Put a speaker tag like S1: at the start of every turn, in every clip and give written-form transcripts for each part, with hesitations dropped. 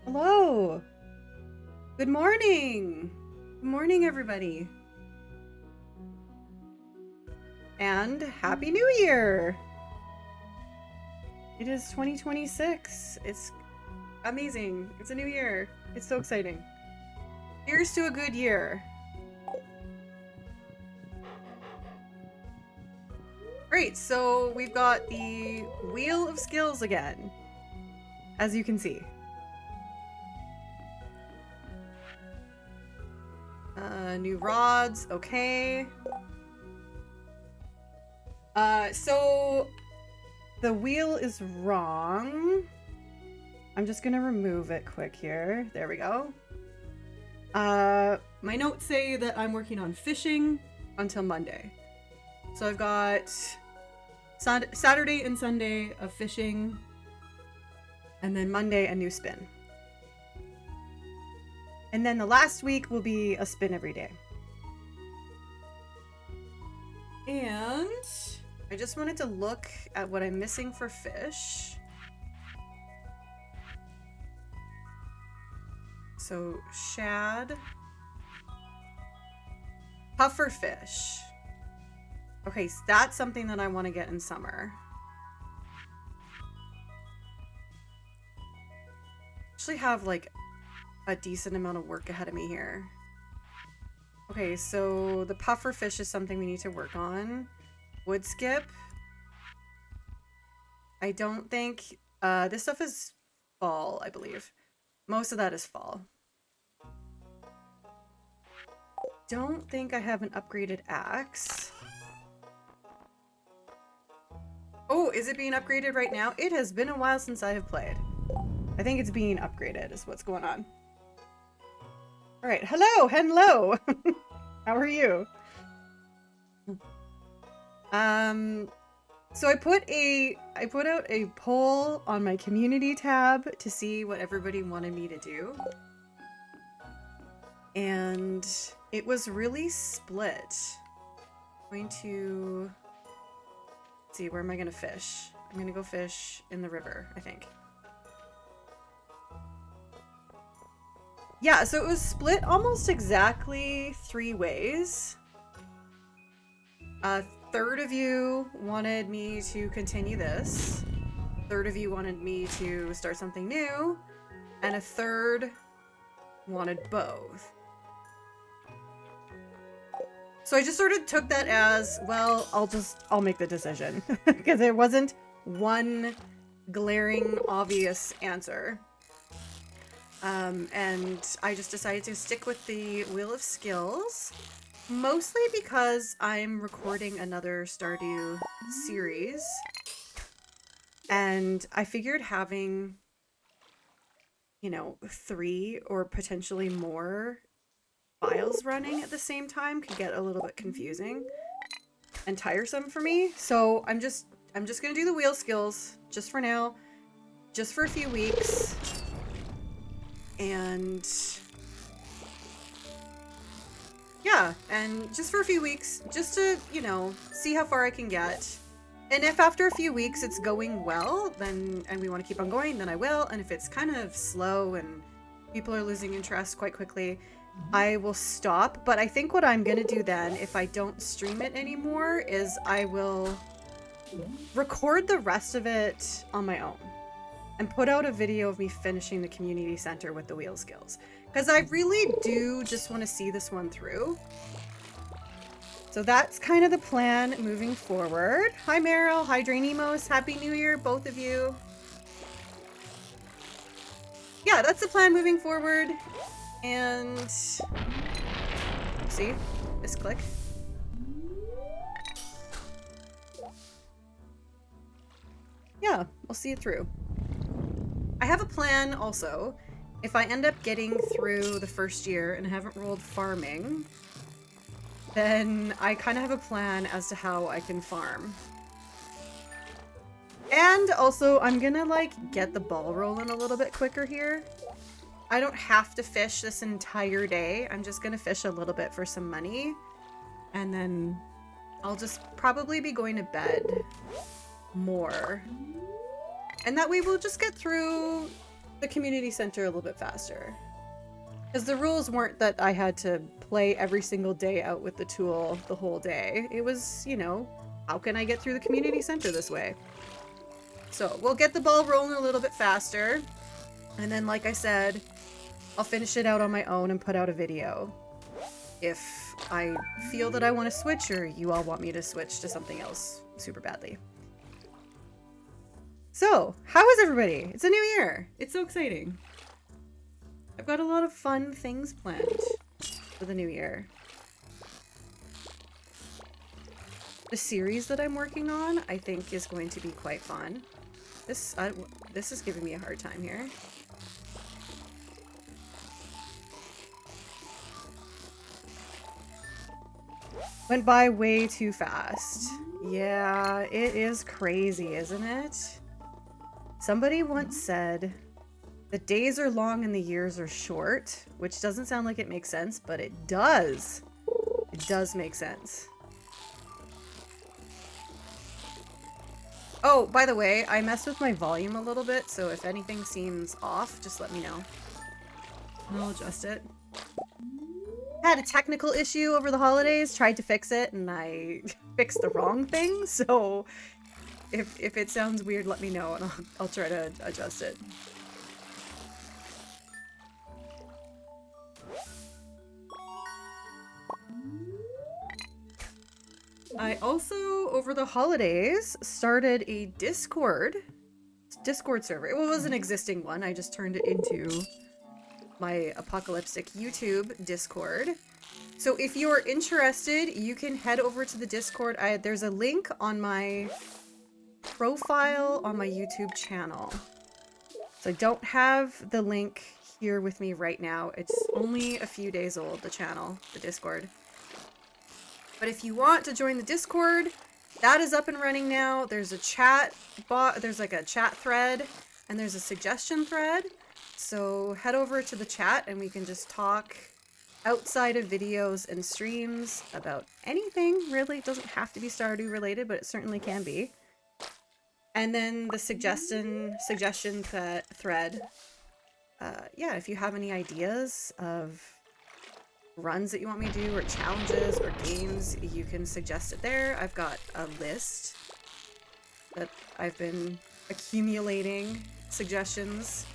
S1: Hello. Good morning. Good morning, everybody. And Happy New Year. It is 2026. It's amazing. It's a new year. It's so exciting. Here's to a good year. Great, so we've got the Wheel of Skills again, as you can see. New rods, okay. So the wheel is wrong. I'm just gonna remove it quick here. There we go. My notes say that I'm working on fishing until Monday. So I've got Saturday and Sunday of fishing, and then Monday a new spin. And then the last week will be a spin every day. And I just wanted to look at what I'm missing for fish. So shad, puffer fish. Okay, so that's something that I want to get in summer. Actually have like a decent amount of work ahead of me here. Okay, so the puffer fish is something we need to work on. Wood skip. I don't think this stuff is fall, I believe. Most of that is fall. Don't think I have an upgraded axe. Oh, is it being upgraded right now? It has been a while since I have played. I think it's being upgraded is what's going on. All right, hello. How are you? So I put out a poll on my community tab to see what everybody wanted me to do. And it was really split. I'm going to see, where am I going to fish? I'm going to go fish in the river, I think. Yeah, so it was split almost exactly 3 ways. A third of you wanted me to continue this. A third of you wanted me to start something new. And a third wanted both. So I just sort of took that as, well, I'll make the decision. Because there wasn't one glaring, obvious answer. And I just decided to stick with the Wheel of Skills, mostly because I'm recording another Stardew series, and I figured having, 3 or potentially more files running at the same time could get a little bit confusing and tiresome for me. So I'm just gonna do the Wheel Skills just for now, just for a few weeks. And yeah, and just for a few weeks, just to, see how far I can get. And if after a few weeks it's going well, then, and we want to keep on going, then I will. And if it's kind of slow and people are losing interest quite quickly, I will stop. But I think what I'm going to do then, if I don't stream it anymore, is I will record the rest of it on my own. And put out a video of me finishing the community center with the Wheel Skills. Because I really do just want to see this one through. So that's kind of the plan moving forward. Hi Meryl, hi Drainemos, Happy New Year, both of you. Yeah, that's the plan moving forward. And see, misclick. Yeah, we'll see it through. I have a plan also. If I end up getting through the first year and haven't rolled farming, then I kind of have a plan as to how I can farm. And also, I'm gonna, get the ball rolling a little bit quicker here. I don't have to fish this entire day. I'm just gonna fish a little bit for some money. And then I'll just probably be going to bed more. And that way we'll just get through the community center a little bit faster. Because the rules weren't that I had to play every single day out with the tool the whole day. It was, you know, how can I get through the community center this way? So we'll get the ball rolling a little bit faster. And then, like I said, I'll finish it out on my own and put out a video. If I feel that I want to switch, or you all want me to switch to something else super badly. So, how is everybody? It's a new year. It's so exciting. I've got a lot of fun things planned for the new year. The series that I'm working on, I think, is going to be quite fun. This is giving me a hard time here. Went by way too fast. Yeah, it is crazy, isn't it? Somebody once said, the days are long and the years are short, which doesn't sound like it makes sense, but it does. It does make sense. Oh, by the way, I messed with my volume a little bit, so if anything seems off, just let me know. And I'll adjust it. Had a technical issue over the holidays, tried to fix it, and I fixed the wrong thing, so if it sounds weird, let me know, and I'll try to adjust it. I also, over the holidays, started a Discord server. It was an existing one, I just turned it into my apocalyptic YouTube Discord. So if you're interested, you can head over to the Discord. There's a link on my profile on my YouTube channel. So I don't have the link here with me right now. It's only a few days old, the channel, the Discord. But if you want to join the Discord, that is up and running now. There's a chat bot, there's like a chat thread, and there's a suggestion thread. So head over to the chat and we can just talk outside of videos and streams about anything, really. It doesn't have to be Stardew related, but it certainly can be. And then the suggestion thread. Yeah, if you have any ideas of runs that you want me to do, or challenges, or games, you can suggest it there. I've got a list that I've been accumulating suggestions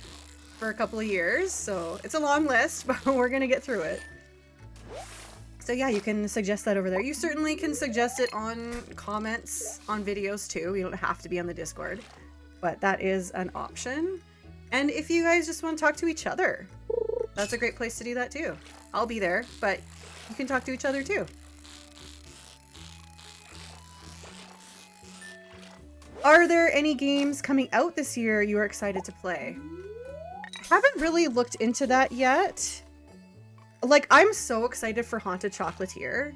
S1: for a couple of years, so it's a long list, but we're gonna get through it. So yeah, you can suggest that over there. You certainly can suggest it on comments on videos too. You don't have to be on the Discord, but that is an option. And if you guys just want to talk to each other, that's a great place to do that too. I'll be there, but you can talk to each other too. Are there any games coming out this year you are excited to play? I haven't really looked into that yet. Like, I'm so excited for Haunted Chocolatier.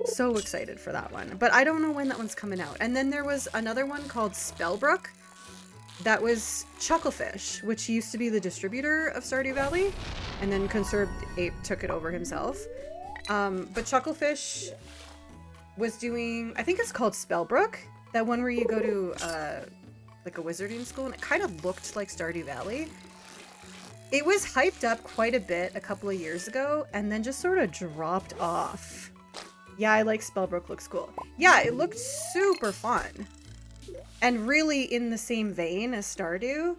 S1: So excited for that one. But I don't know when that one's coming out. And then there was another one called Spellbrook. That was Chucklefish, which used to be the distributor of Stardew Valley. And then Conserved Ape took it over himself. But Chucklefish was doing, I think it's called Spellbrook. That one where you go to like a wizarding school, and it kind of looked like Stardew Valley. It was hyped up quite a bit a couple of years ago, and then just sort of dropped off. Yeah, I like Spellbrook, looks cool. Yeah, it looked super fun. And really in the same vein as Stardew,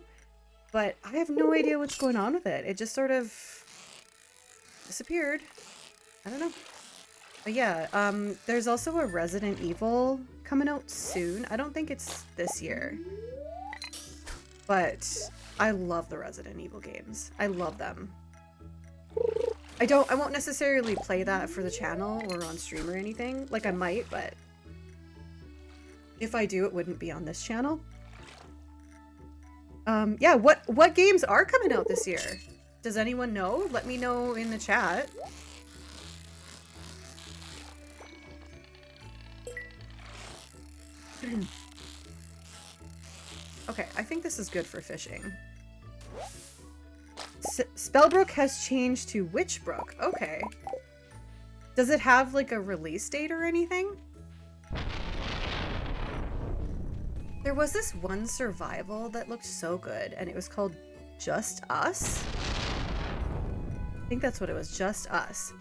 S1: but I have no idea what's going on with it. It just sort of disappeared. I don't know. But yeah, there's also a Resident Evil coming out soon. I don't think it's this year. But I love the Resident Evil games. I love them. I won't necessarily play that for the channel or on stream or anything. Like, I might, but if I do, it wouldn't be on this channel. Yeah, what games are coming out this year? Does anyone know? Let me know in the chat. Okay, I think this is good for fishing. Spellbrook has changed to Witchbrook. Okay. Does it have like a release date or anything? There was this one survival that looked so good, and it was called Just Us. I think that's what it was, Just Us.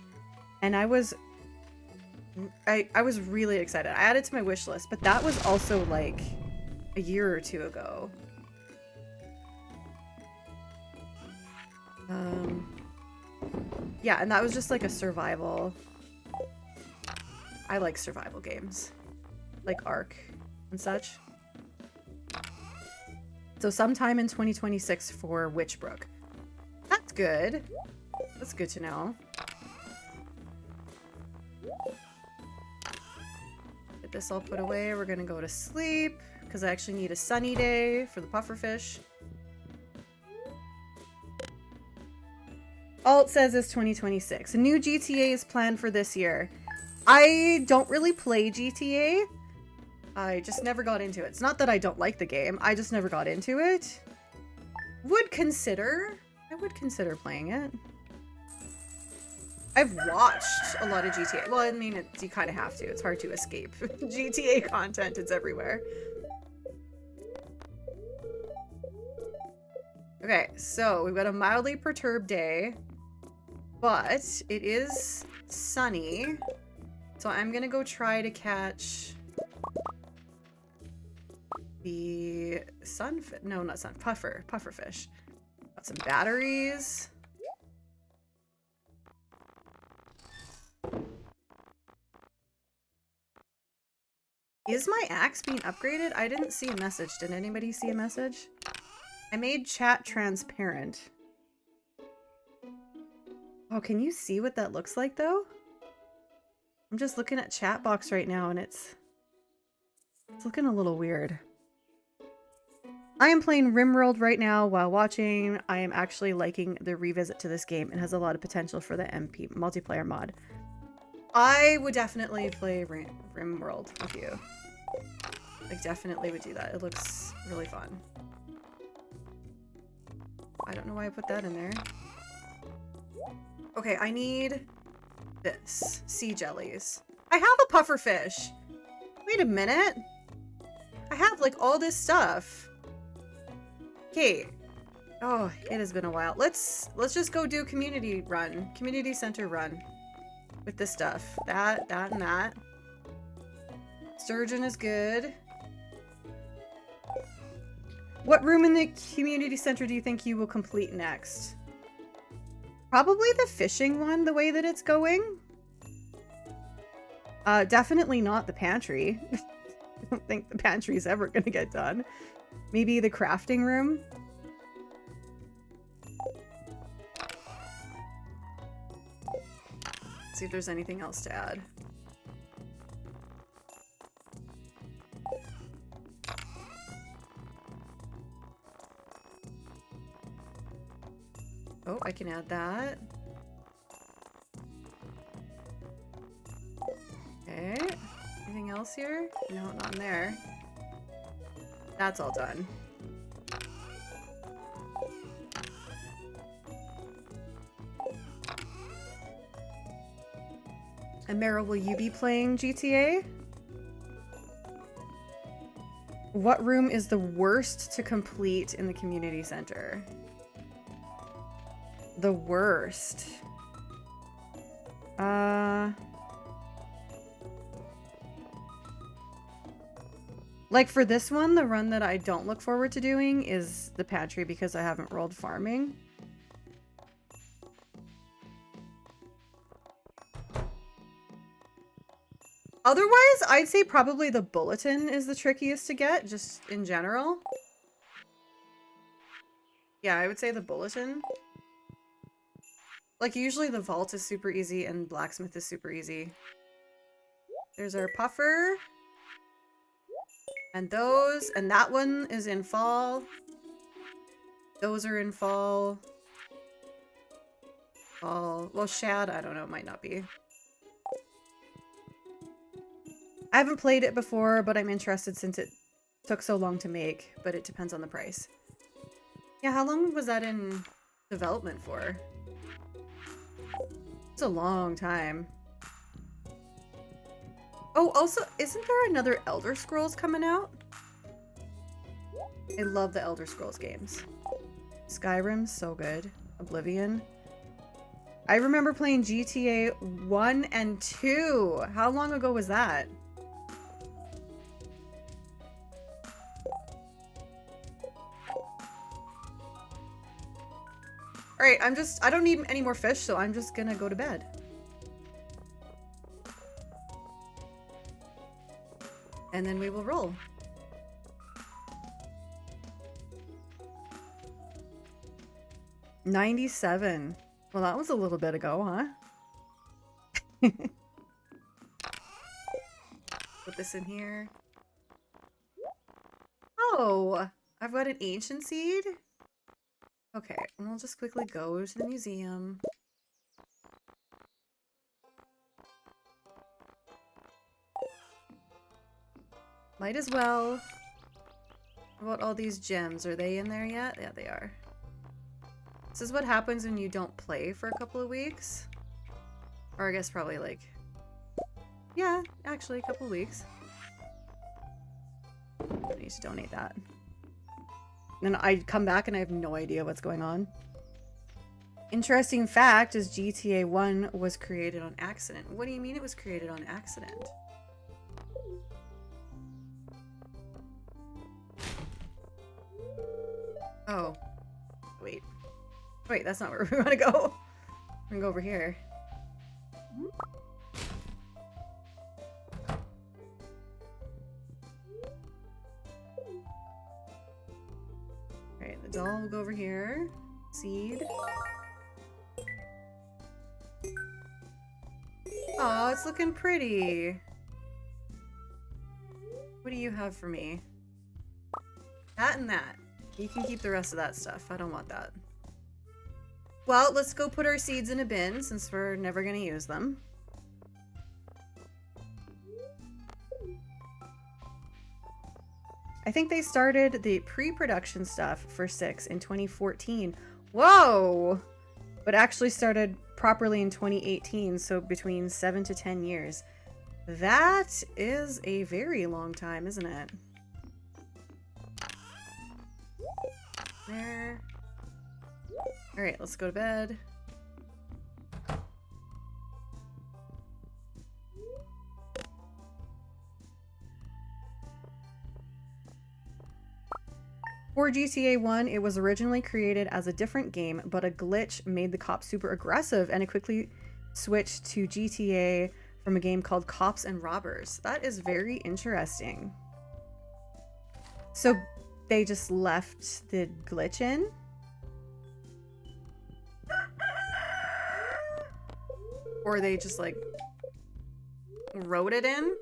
S1: And I was really excited. I added it to my wish list, but that was also like a year or two ago. Yeah, and that was just like a survival. I like survival games, like Ark and such. So sometime in 2026 for Witchbrook. That's good. That's good to know. Get this all put away. We're gonna go to sleep because I actually need a sunny day for the pufferfish. All it says is 2026. A new GTA is planned for this year. I don't really play GTA. I just never got into it. It's not that I don't like the game. I just never got into it. I would consider playing it. I've watched a lot of GTA. Well, I mean, you kind of have to. It's hard to escape. GTA content, it's everywhere. Okay, so we've got a mildly perturbed day, but it is sunny. So I'm gonna go try to catch the sunfish. No, not sun. Pufferfish. Got some batteries. Is my axe being upgraded? I didn't see a message. Did anybody see a message? I made chat transparent. Oh, can you see what that looks like though? I'm just looking at chat box right now and it's looking a little weird. I am playing RimWorld right now while watching. I am actually liking the revisit to this game. It has a lot of potential for the MP multiplayer mod. I would definitely play RimWorld with you. Like, definitely would do that. It looks really fun. I don't know why I put that in there. Okay, I need this. Sea jellies. I have a pufferfish. Wait a minute. I have, like, all this stuff. Okay. Oh, it has been a while. Let's just go do community center run with this stuff. That, and that. Sturgeon is good. What room in the community center do you think you will complete next? Probably the fishing one, the way that it's going. Definitely not the pantry. I don't think the pantry is ever going to get done. Maybe the crafting room. See if there's anything else to add. Oh, I can add that. Okay. Anything else here? No, not in there. That's all done. And Meryl, will you be playing GTA? What room is the worst to complete in the community center? The worst. Like for this one, the run that I don't look forward to doing is the pantry because I haven't rolled farming. Otherwise, I'd say probably the bulletin is the trickiest to get, just in general. Yeah, I would say the bulletin. Like, usually the vault is super easy and blacksmith is super easy. There's our puffer. And those, and that one is in fall. Those are in fall. Fall. Well, shad, I don't know, it might not be. I haven't played it before, but I'm interested since it took so long to make, but it depends on the price. Yeah, how long was that in development for? It's a long time. Oh, also, isn't there another Elder Scrolls coming out? I love the Elder Scrolls games. Skyrim's so good. Oblivion. I remember playing GTA 1 and 2. How long ago was that? Alright, I don't need any more fish, so I'm just gonna go to bed. And then we will roll. $97. Well, that was a little bit ago, huh? Put this in here. Oh, I've got an ancient seed. Okay, and we'll just quickly go to the museum. Might as well. What about all these gems? Are they in there yet? Yeah, they are. This is what happens when you don't play for a couple of weeks. Or I guess probably like... Yeah, actually a couple of weeks. I need to donate that. And I come back and I have no idea what's going on. Interesting fact is GTA 1 was created on accident. What do you mean it was created on accident? Oh. Wait. Wait, that's not where we want to go. We're gonna go over here. Alright, the doll will go over here. Seed. Oh, it's looking pretty. What do you have for me? That and that. You can keep the rest of that stuff. I don't want that. Well, let's go put our seeds in a bin since we're never going to use them. I think they started the pre-production stuff for 6 in 2014. Whoa! But actually started properly in 2018, so between 7 to 10 years. That is a very long time, isn't it? There. Alright, let's go to bed. For GTA 1, it was originally created as a different game, but a glitch made the cops super aggressive, and it quickly switched to GTA from a game called Cops and Robbers. That is very interesting. So they just left the glitch in? Or they just like wrote it in?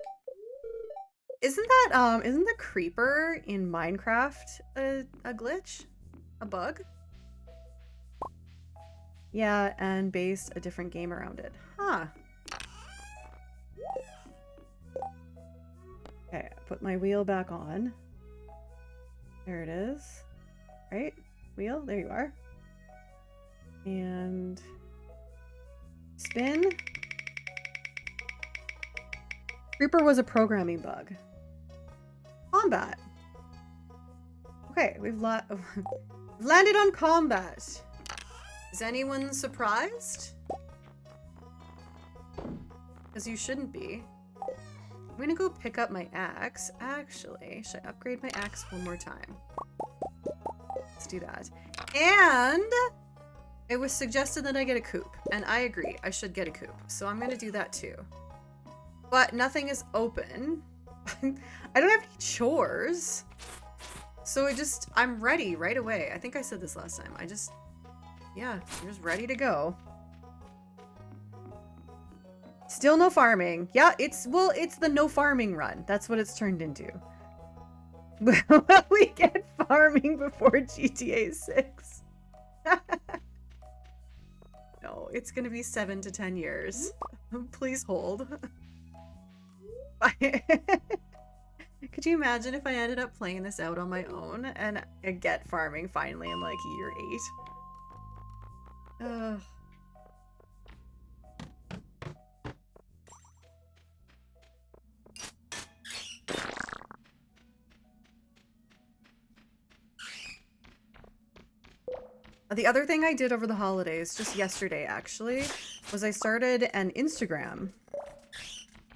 S1: Isn't the creeper in Minecraft a glitch? A bug? Yeah, and based a different game around it. Huh. Okay, put my wheel back on. There it is. Right? Wheel? There you are. And spin. Creeper was a programming bug. Combat. Okay, we've landed on combat. Is anyone surprised? Because you shouldn't be. I'm gonna go pick up my axe. Actually, should I upgrade my axe one more time? Let's do that. And it was suggested that I get a coop. And I agree, I should get a coop. So I'm gonna do that too. But nothing is open. I don't have any chores. So I'm ready right away. I think I said this last time. Yeah, I'm just ready to go. Still no farming. Yeah, it's the no farming run. That's what it's turned into. Will we get farming before GTA 6? No, it's gonna be 7 to 10 years. Please hold. Could you imagine if I ended up playing this out on my own and I get farming finally in like year 8? Ugh. The other thing I did over the holidays, just yesterday actually, was I started an Instagram.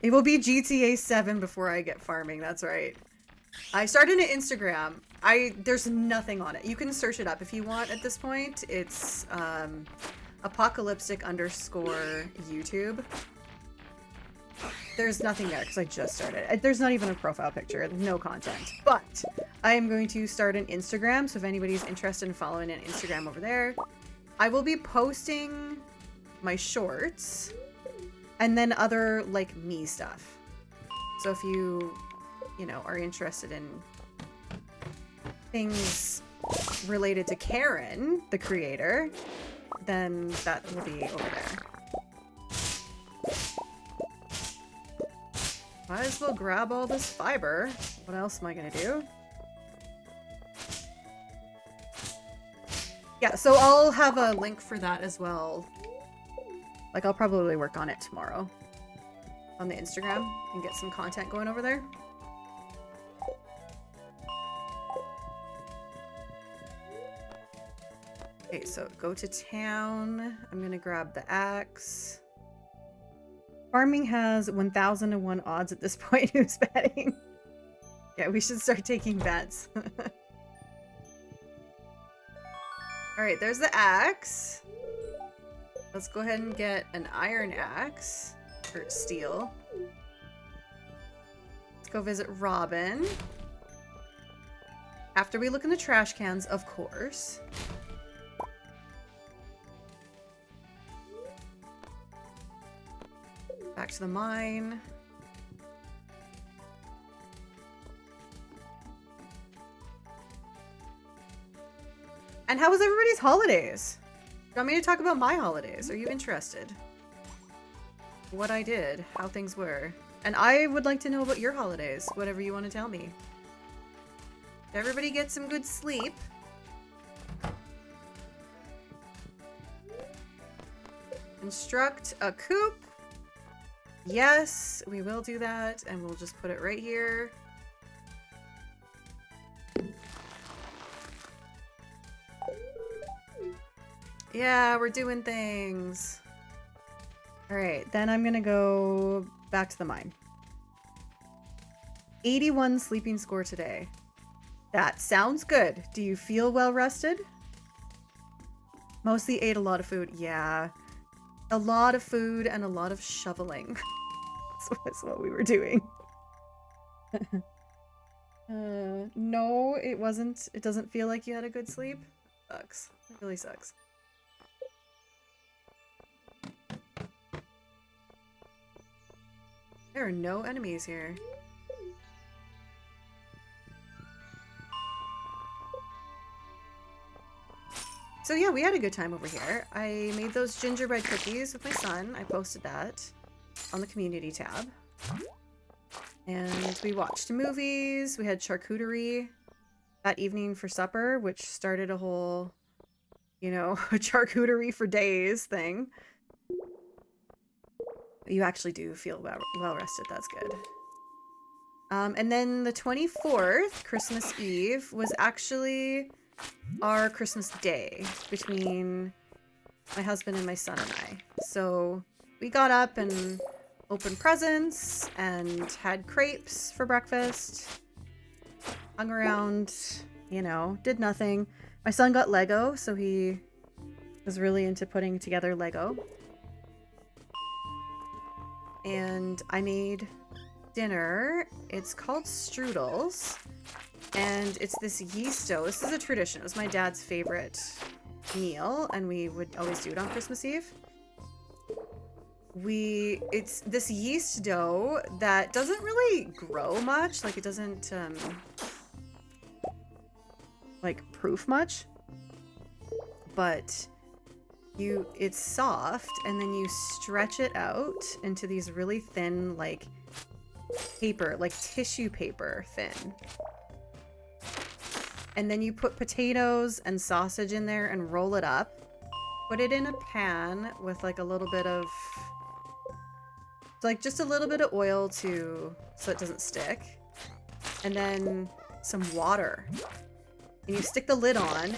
S1: It will be GTA 7 before I get farming, that's right. I started an Instagram. There's nothing on it. You can search it up if you want at this point. It's apocalyptic_YouTube. There's nothing there because I just started. There's not even a profile picture, no content. But I am going to start an Instagram, so if anybody's interested in following an Instagram over there, I will be posting my shorts and then other, like, me stuff. So if you know, are interested in things related to Karen, the creator, then that will be over there. Might as well grab all this fiber. What else am I gonna do? Yeah, so I'll have a link for that as well. Like, I'll probably work on it tomorrow on the Instagram and get some content going over there. Okay, so go to town. I'm gonna grab the axe. Farming has 1001 odds at this point. Who's betting? Yeah, we should start taking bets. Alright, there's the axe. Let's go ahead and get an iron axe. Or steel. Let's go visit Robin. After we look in the trash cans, of course. Back to the mine. And how was everybody's holidays? Do you want me to talk about my holidays? Are you interested? What I did, how things were. And I would like to know about your holidays, whatever you want to tell me. Did everybody get some good sleep? Construct a coop. Yes, we will do that, and we'll just put it right here. Yeah, we're doing things. Alright, then I'm gonna go back to the mine. 81 sleeping score today. That sounds good. Do you feel well rested? Mostly ate a lot of food. Yeah. A lot of food and a lot of shoveling. That's what we were doing. No, it wasn't. It doesn't feel like you had a good sleep. Sucks. It really sucks. There are no enemies here. So yeah, we had a good time over here. I made those gingerbread cookies with my son. I posted that on the community tab. And we watched movies. We had charcuterie that evening for supper, which started a whole, you know, charcuterie for days thing. You actually do feel well rested. That's good. And then the 24th, Christmas Eve, was actually our Christmas day between my husband and my son and I. So we got up and opened presents and had crepes for breakfast. Hung around, you know, did nothing. My son got Lego, so he was really into putting together Lego. And I made dinner. It's called strudels. And it's this yeast dough. This is a tradition. It was my dad's favorite meal, and we would always do it on Christmas Eve. It's this yeast dough that doesn't really grow much. Like, it doesn't, like, proof much. But it's soft, and then you stretch it out into these really thin, like, paper, like tissue paper thin. And then you put potatoes and sausage in there and roll it up. Put it in a pan with like a little bit of, like just a little bit of oil so it doesn't stick. And then some water. And you stick the lid on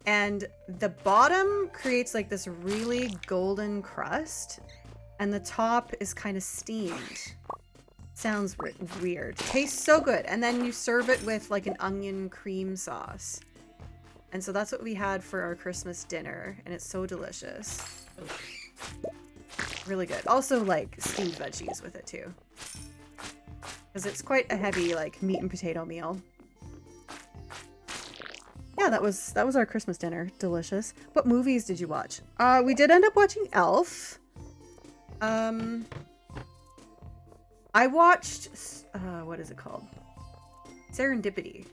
S1: And the bottom creates like this really golden crust, and the top is kind of steamed. Sounds weird. Tastes so good. And then you serve it with like an onion cream sauce. And so that's what we had for our Christmas dinner, and it's so delicious. Really good. Also like steamed veggies with it too. Because it's quite a heavy like meat and potato meal. Yeah, that was our Christmas dinner. Delicious. What movies did you watch? We did end up watching Elf. I watched what is it called? Serendipity.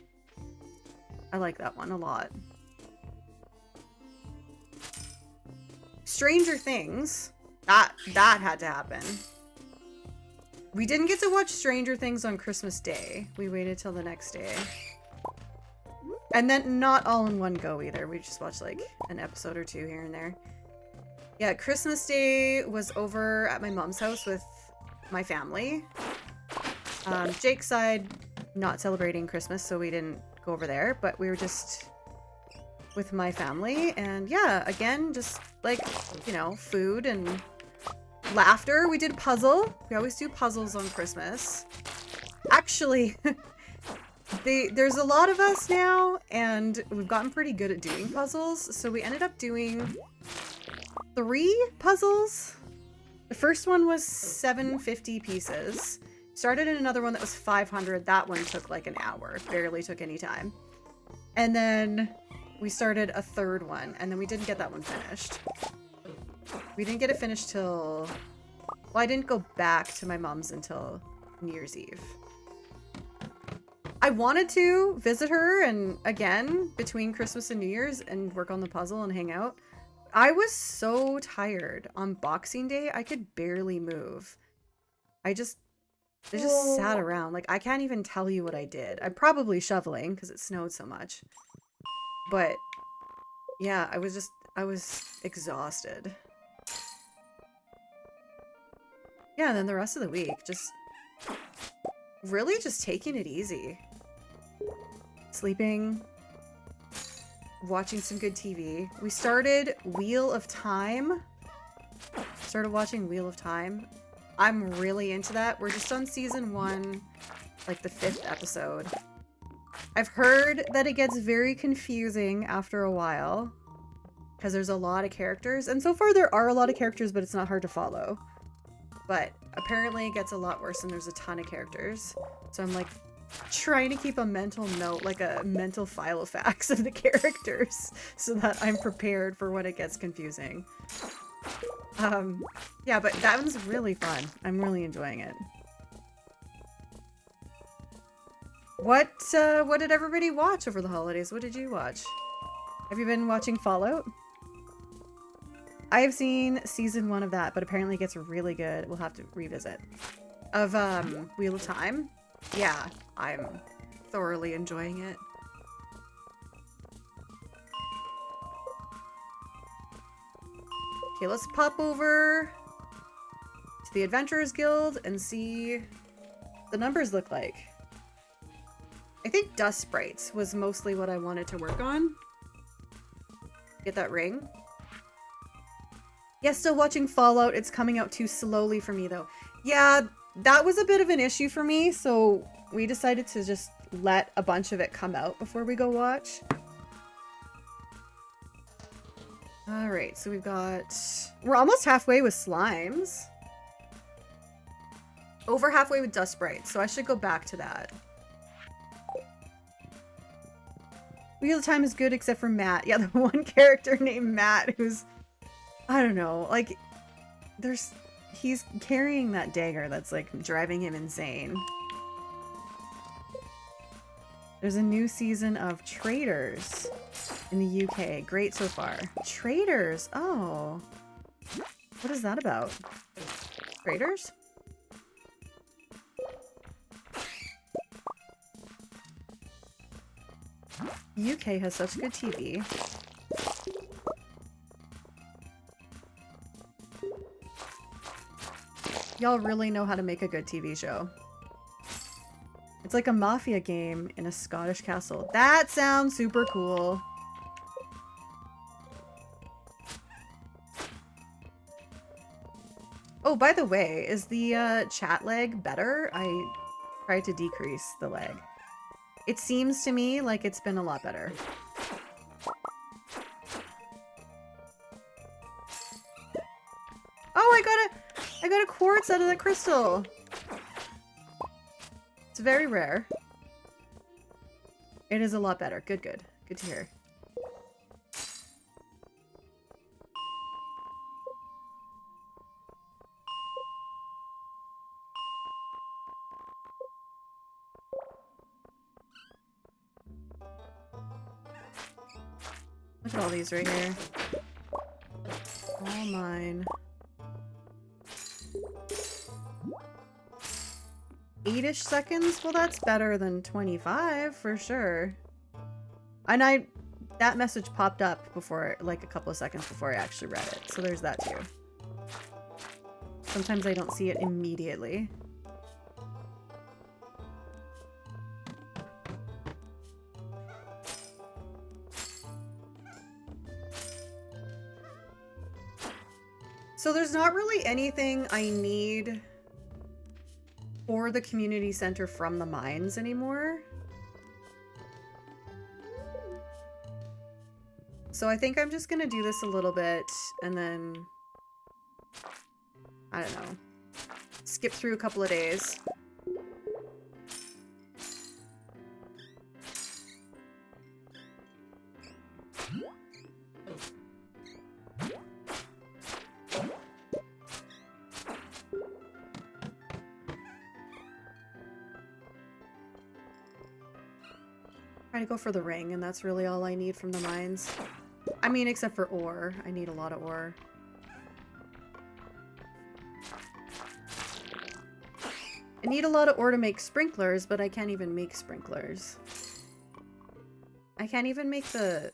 S1: I like that one a lot. Stranger Things. That had to happen. We didn't get to watch Stranger Things on Christmas Day. We waited till the next day. And then not all in one go either. We just watched like an episode or two here and there. Yeah, Christmas Day was over at my mom's house with my family. Jake's side, not celebrating Christmas, so we didn't go over there, but we were just with my family. And yeah, again, just like, you know, food and laughter. We did a puzzle. We always do puzzles on Christmas. Actually, there's a lot of us now, and we've gotten pretty good at doing puzzles, so we ended up doing 3 puzzles. The first one was 750 pieces. Started in another one that was 500. That one took like an hour. Barely took any time. And then we started a third one, and then we didn't get that one finished. We didn't get it finished till... Well, I didn't go back to my mom's until New Year's Eve. I wanted to visit her and again between Christmas and New Year's and work on the puzzle and hang out. I was so tired on Boxing Day. I could barely move. I just sat around. Like, I can't even tell you what I did. I'm probably shoveling because it snowed so much. But yeah, I was exhausted. Yeah, and then the rest of the week, just really just taking it easy. Sleeping, watching some good TV. We started Wheel of Time. Started watching Wheel of Time. I'm really into that. We're just on season 1, like the 5th episode. I've heard that it gets very confusing after a while because there's a lot of characters. And so far there are a lot of characters, but it's not hard to follow. But apparently it gets a lot worse and there's a ton of characters. So I'm like trying to keep a mental note, like a mental file of facts of the characters so that I'm prepared for when it gets confusing. Yeah, but that one's really fun. I'm really enjoying it. What did everybody watch over the holidays? What did you watch? Have you been watching Fallout? I have seen season 1 of that, but apparently it gets really good. We'll have to revisit. Of Wheel of Time. Yeah, I'm thoroughly enjoying it. Okay, let's pop over to the Adventurers Guild and see what the numbers look like. I think Dust Sprites was mostly what I wanted to work on. Get that ring. Yeah, still watching Fallout. It's coming out too slowly for me, though. Yeah, that was a bit of an issue for me, so we decided to just let a bunch of it come out before we go watch. Alright, so we're almost halfway with slimes. Over halfway with Dust Sprites, so I should go back to that. Wheel of Time is good except for Matt. Yeah, the one character named Matt who's... I don't know, like, he's carrying that dagger that's, like, driving him insane. There's a new season of Traitors in the UK. Great so far. Traitors? Oh. What is that about? Traitors? UK has such good TV. Y'all really know how to make a good TV show. It's like a mafia game in a Scottish castle. That sounds super cool. Oh, by the way, is the chat lag better? I tried to decrease the lag. It seems to me like it's been a lot better. Oh, I got a quartz out of that crystal. It's very rare. It is a lot better. Good, good. Good to hear. Look at all these right here. All mine. 8-ish seconds? Well, that's better than 25 for sure. And that message popped up before, like a couple of seconds before I actually read it. So there's that too. Sometimes I don't see it immediately. So there's not really anything I need for the community center from the mines anymore. So I think I'm just gonna do this a little bit and then, I don't know, skip through a couple of days. Try to go for the ring, and that's really all I need from the mines. I mean, except for ore. I need a lot of ore. I need a lot of ore to make sprinklers, but I can't even make sprinklers. I can't even make the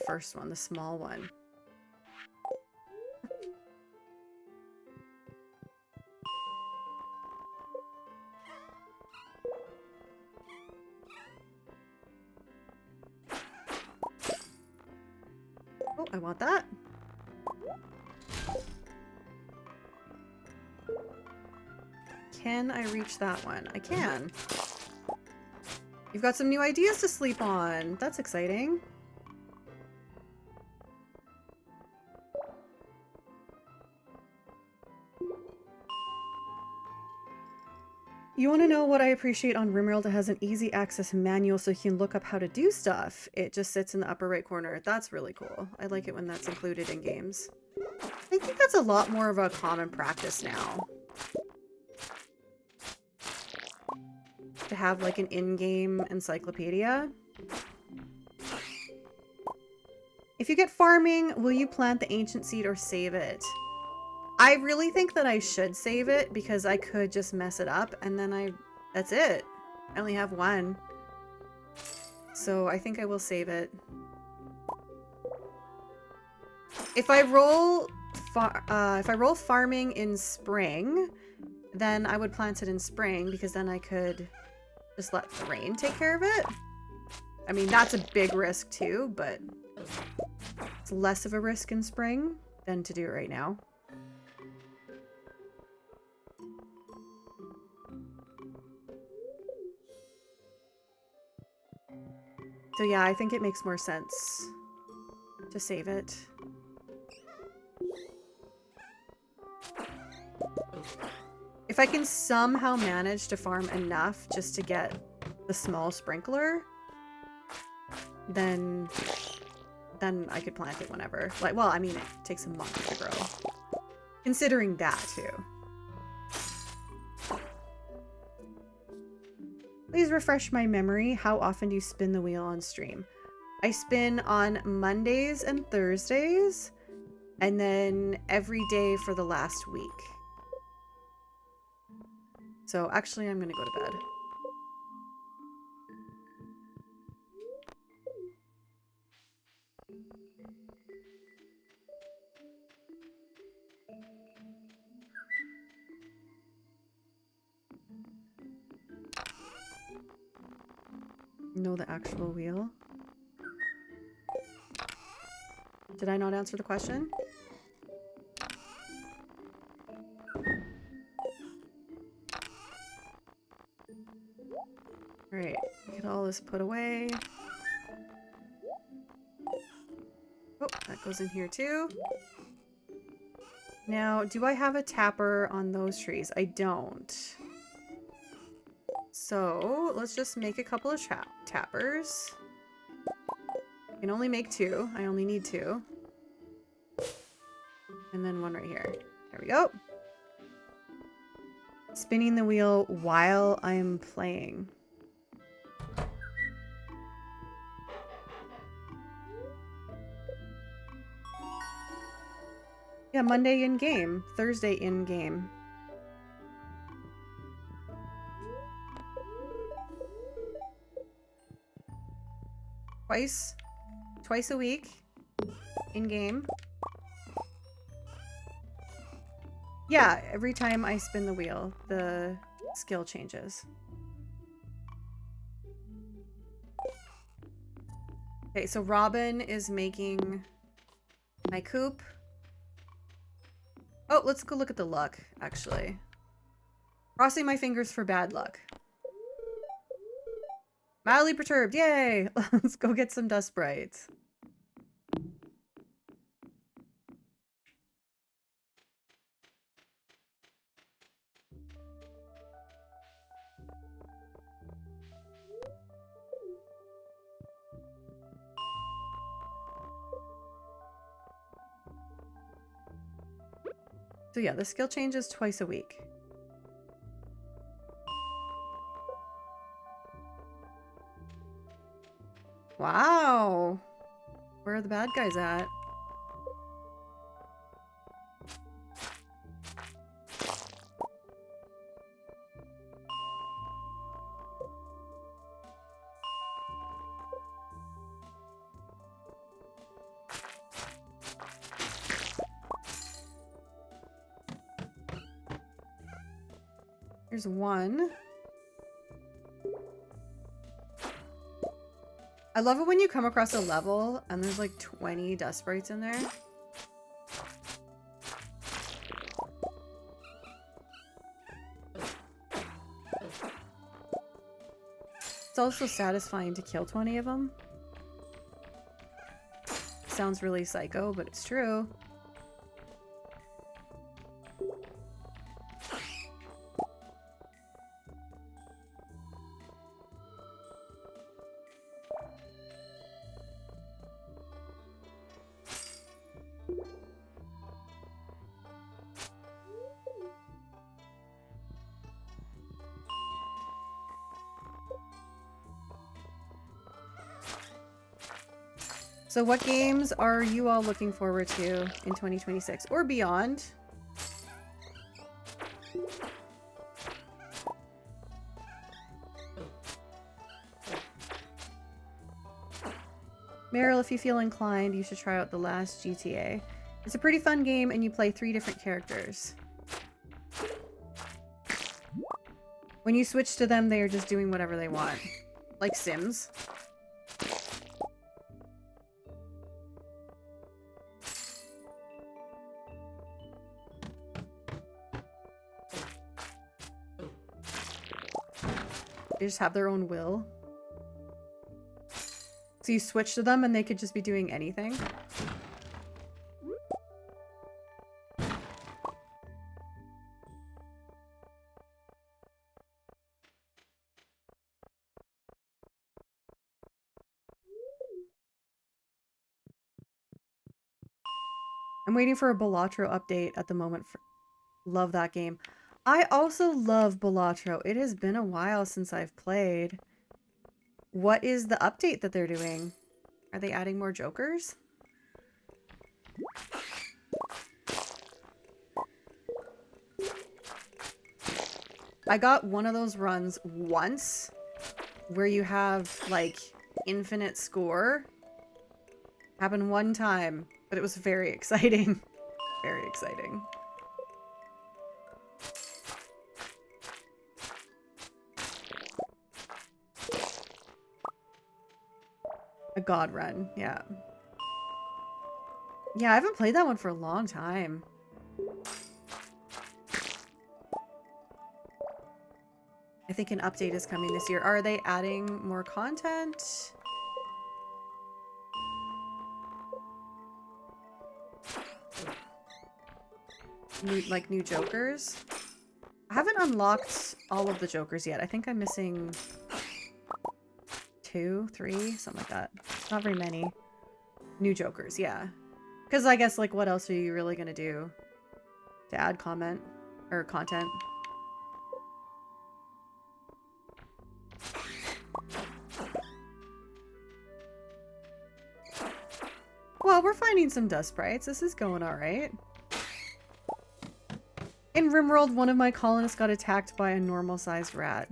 S1: first one, the small one. Oh, I want that. Can I reach that one? I can. You've got some new ideas to sleep on. That's exciting. You want to know what I appreciate on RimWorld? It has an easy access manual so you can look up how to do stuff. It just sits in the upper right corner. That's really cool. I like it when that's included in games. I think that's a lot more of a common practice now. To have like an in-game encyclopedia. If you get farming, will you plant the ancient seed or save it? I really think that I should save it because I could just mess it up and then that's it. I only have one. So I think I will save it. If I roll farming in spring, then I would plant it in spring because then I could just let the rain take care of it. I mean, that's a big risk too, but it's less of a risk in spring than to do it right now. So yeah, I think it makes more sense to save it. If I can somehow manage to farm enough just to get the small sprinkler, then I could plant it whenever. Like, well, I mean, it takes a month to grow. Considering that, too. Please refresh my memory. How often do you spin the wheel on stream? I spin on Mondays and Thursdays, and then every day for the last week. So actually, I'm gonna go to bed. Know the actual wheel. Did I not answer the question? Alright, get all this put away. Oh, that goes in here too. Now, do I have a tapper on those trees? I don't. So, let's just make a couple of tappers. I can only make 2. I only need 2. And then one right here. There we go. Spinning the wheel while I'm playing. Yeah, Monday in-game. Thursday in-game. Twice a week. In-game. Yeah, every time I spin the wheel, the skill changes. Okay, so Robin is making my coop. Oh, let's go look at the luck, actually. Crossing my fingers for bad luck. Mildly perturbed, yay! Let's go get some dust sprites. So yeah, the skill changes twice a week. Wow! Where are the bad guys at? Here's one. I love it when you come across a level and there's like 20 dust sprites in there. It's also satisfying to kill 20 of them. Sounds really psycho, but it's true. So what games are you all looking forward to in 2026 or beyond? Meryl, if you feel inclined, you should try out the last GTA. It's a pretty fun game and you play 3 different characters. When you switch to them, they are just doing whatever they want. Like Sims. They just have their own will. So you switch to them and they could just be doing anything. I'm waiting for a Balatro update at the moment. Love that game. I also love Balatro. It has been a while since I've played. What is the update that they're doing? Are they adding more jokers? I got one of those runs once where you have like infinite score. Happened one time, but it was very exciting. Very exciting. A god run, yeah. Yeah, I haven't played that one for a long time. I think an update is coming this year. Are they adding more content? New Jokers? I haven't unlocked all of the Jokers yet. I think I'm missing 2, 3, something like that. Not very many. New Jokers, yeah. Because I guess, like, what else are you really going to do to add content? Well, we're finding some dust sprites. This is going alright. In RimWorld, one of my colonists got attacked by a normal-sized rat.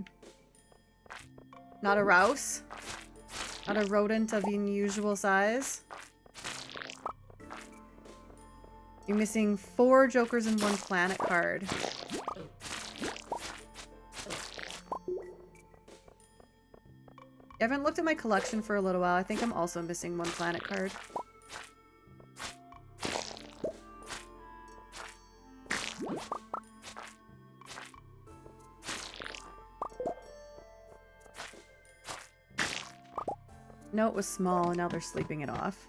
S1: Not a rouse. Not a rodent of unusual size. You're missing 4 Jokers and 1 planet card. I haven't looked at my collection for a little while. I think I'm also missing 1 planet card. No, it was small, and now they're sleeping it off.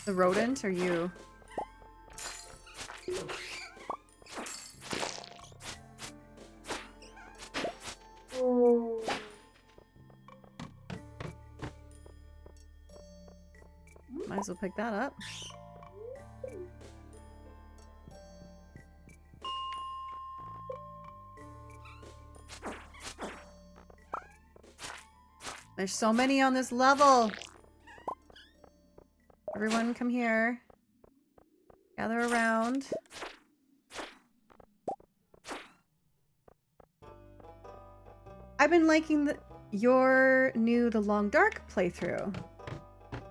S1: The rodent, or you? Might as well pick that up. There's so many on this level. Everyone come here. Gather around. I've been liking your new The Long Dark playthrough.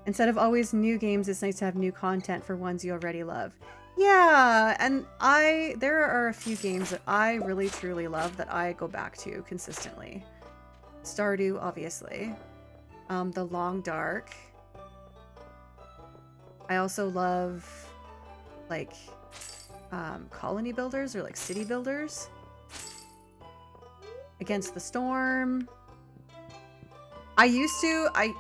S1: Instead of always new games, it's nice to have new content for ones you already love. Yeah, and there are a few games that I really truly love that I go back to consistently. Stardew, obviously. The Long Dark. I also love, like, colony builders or, like, city builders. Against the Storm. I used to, I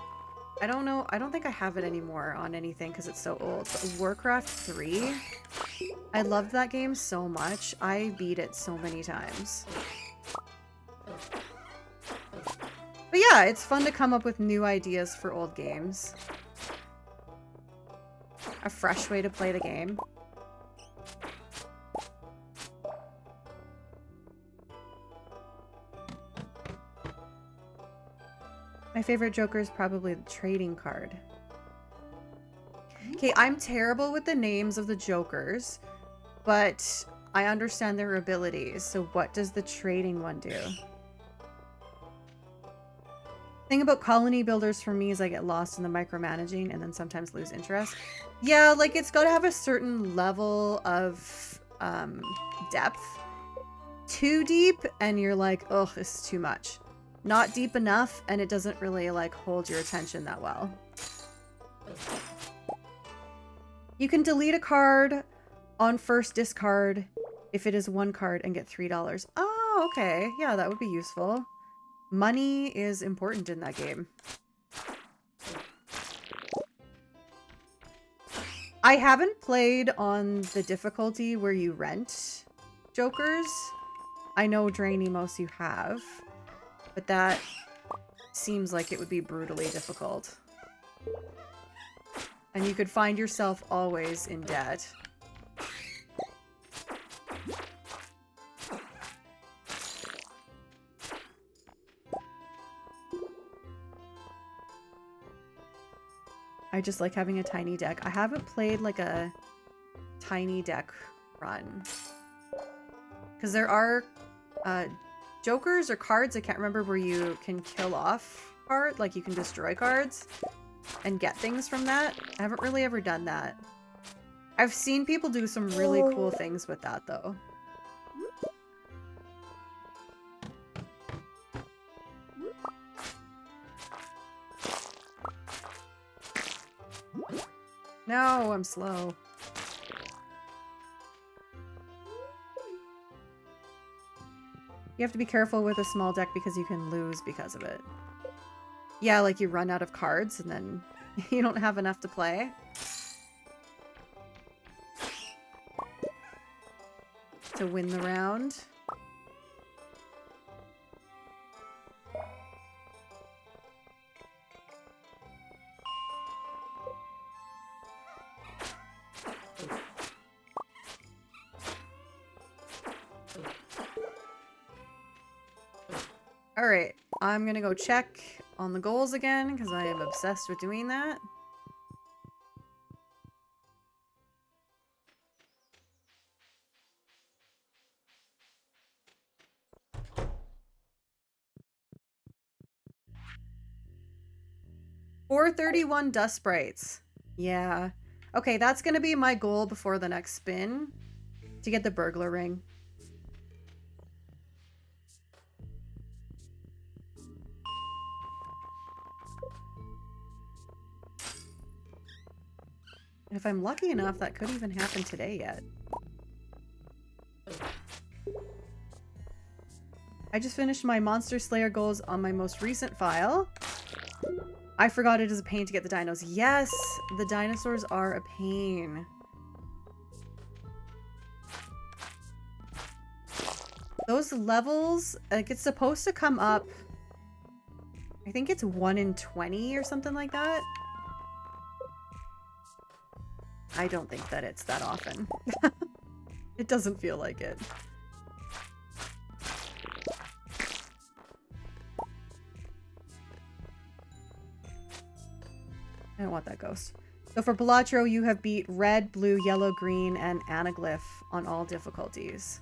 S1: don't know, I don't think I have it anymore on anything because it's so old. But Warcraft 3, I loved that game so much. I beat it so many times. But yeah, it's fun to come up with new ideas for old games. A fresh way to play the game. My favorite Joker is probably the trading card. Okay, I'm terrible with the names of the Jokers, but I understand their abilities. So what does the trading one do? Thing about colony builders for me is I get lost in the micromanaging and then sometimes lose interest. Yeah, like it's got to have a certain level of depth. Too deep and you're like, oh, this is too much. Not deep enough and it doesn't really like hold your attention that well. You can delete a card on first discard if it is 1 card and get $3. Oh, okay. Yeah, that would be useful. Money is important in that game. I haven't played on the difficulty where you rent Jokers. I know Drainimos you have, but that seems like it would be brutally difficult. And you could find yourself always in debt. I just like having a tiny deck. I haven't played like a tiny deck run. Because there are Jokers or cards, I can't remember, where you can kill off cards, like you can destroy cards and get things from that. I haven't really ever done that. I've seen people do some really cool things with that though. No, I'm slow. You have to be careful with a small deck because you can lose because of it. Yeah, like you run out of cards and then you don't have enough to play. To win the round. Alright, I'm gonna go check on the goals again because I am obsessed with doing that. $431 dust sprites. Yeah. Okay, that's gonna be my goal before the next spin. To get the burglar ring. And if I'm lucky enough, that could even happen today yet. I just finished my Monster Slayer goals on my most recent file. I forgot it is a pain to get the dinos. Yes, the dinosaurs are a pain. Those levels, like, it's supposed to come up, I think it's 1 in 20 or something like that. I don't think that it's that often. It doesn't feel like it. I don't want that ghost. So for Balatro, you have beat red, blue, yellow, green, and anaglyph on all difficulties.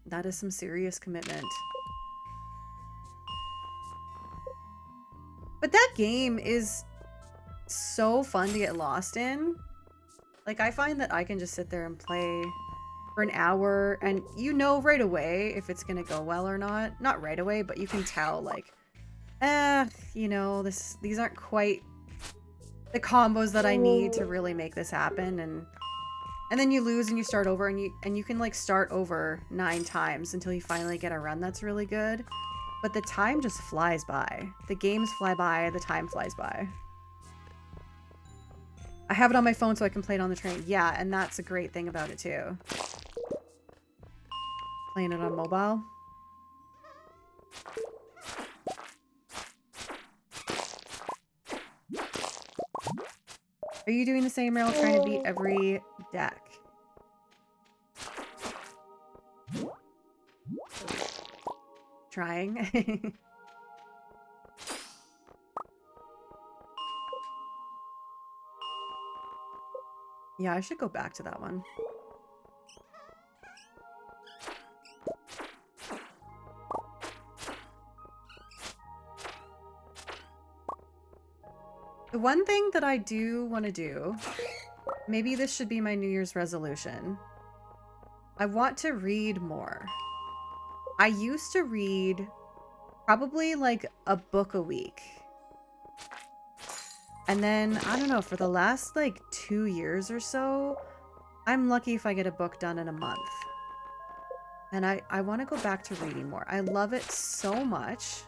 S1: That is some serious commitment. But that game is so fun to get lost in. Like, I find that I can just sit there and play for an hour, and you know right away if it's gonna go well or not. Not right away, but you can tell, like, you know, these aren't quite the combos that I need to really make this happen, and then you lose and you start over, and you can like start over 9 times until you finally get a run that's really good. But the time just flies by. The games fly by, the time flies by. I have it on my phone so I can play it on the train. Yeah, and that's a great thing about it too. Playing it on mobile. Are you doing the same, Meryl, trying to beat every deck? Trying. Yeah, I should go back to that one. The one thing that I do want to do, maybe this should be my New Year's resolution. I want to read more. I used to read probably like a book a week. And then, I don't know, for the last like 2 years or so, I'm lucky if I get a book done in a month. And I want to go back to reading more. I love it so much.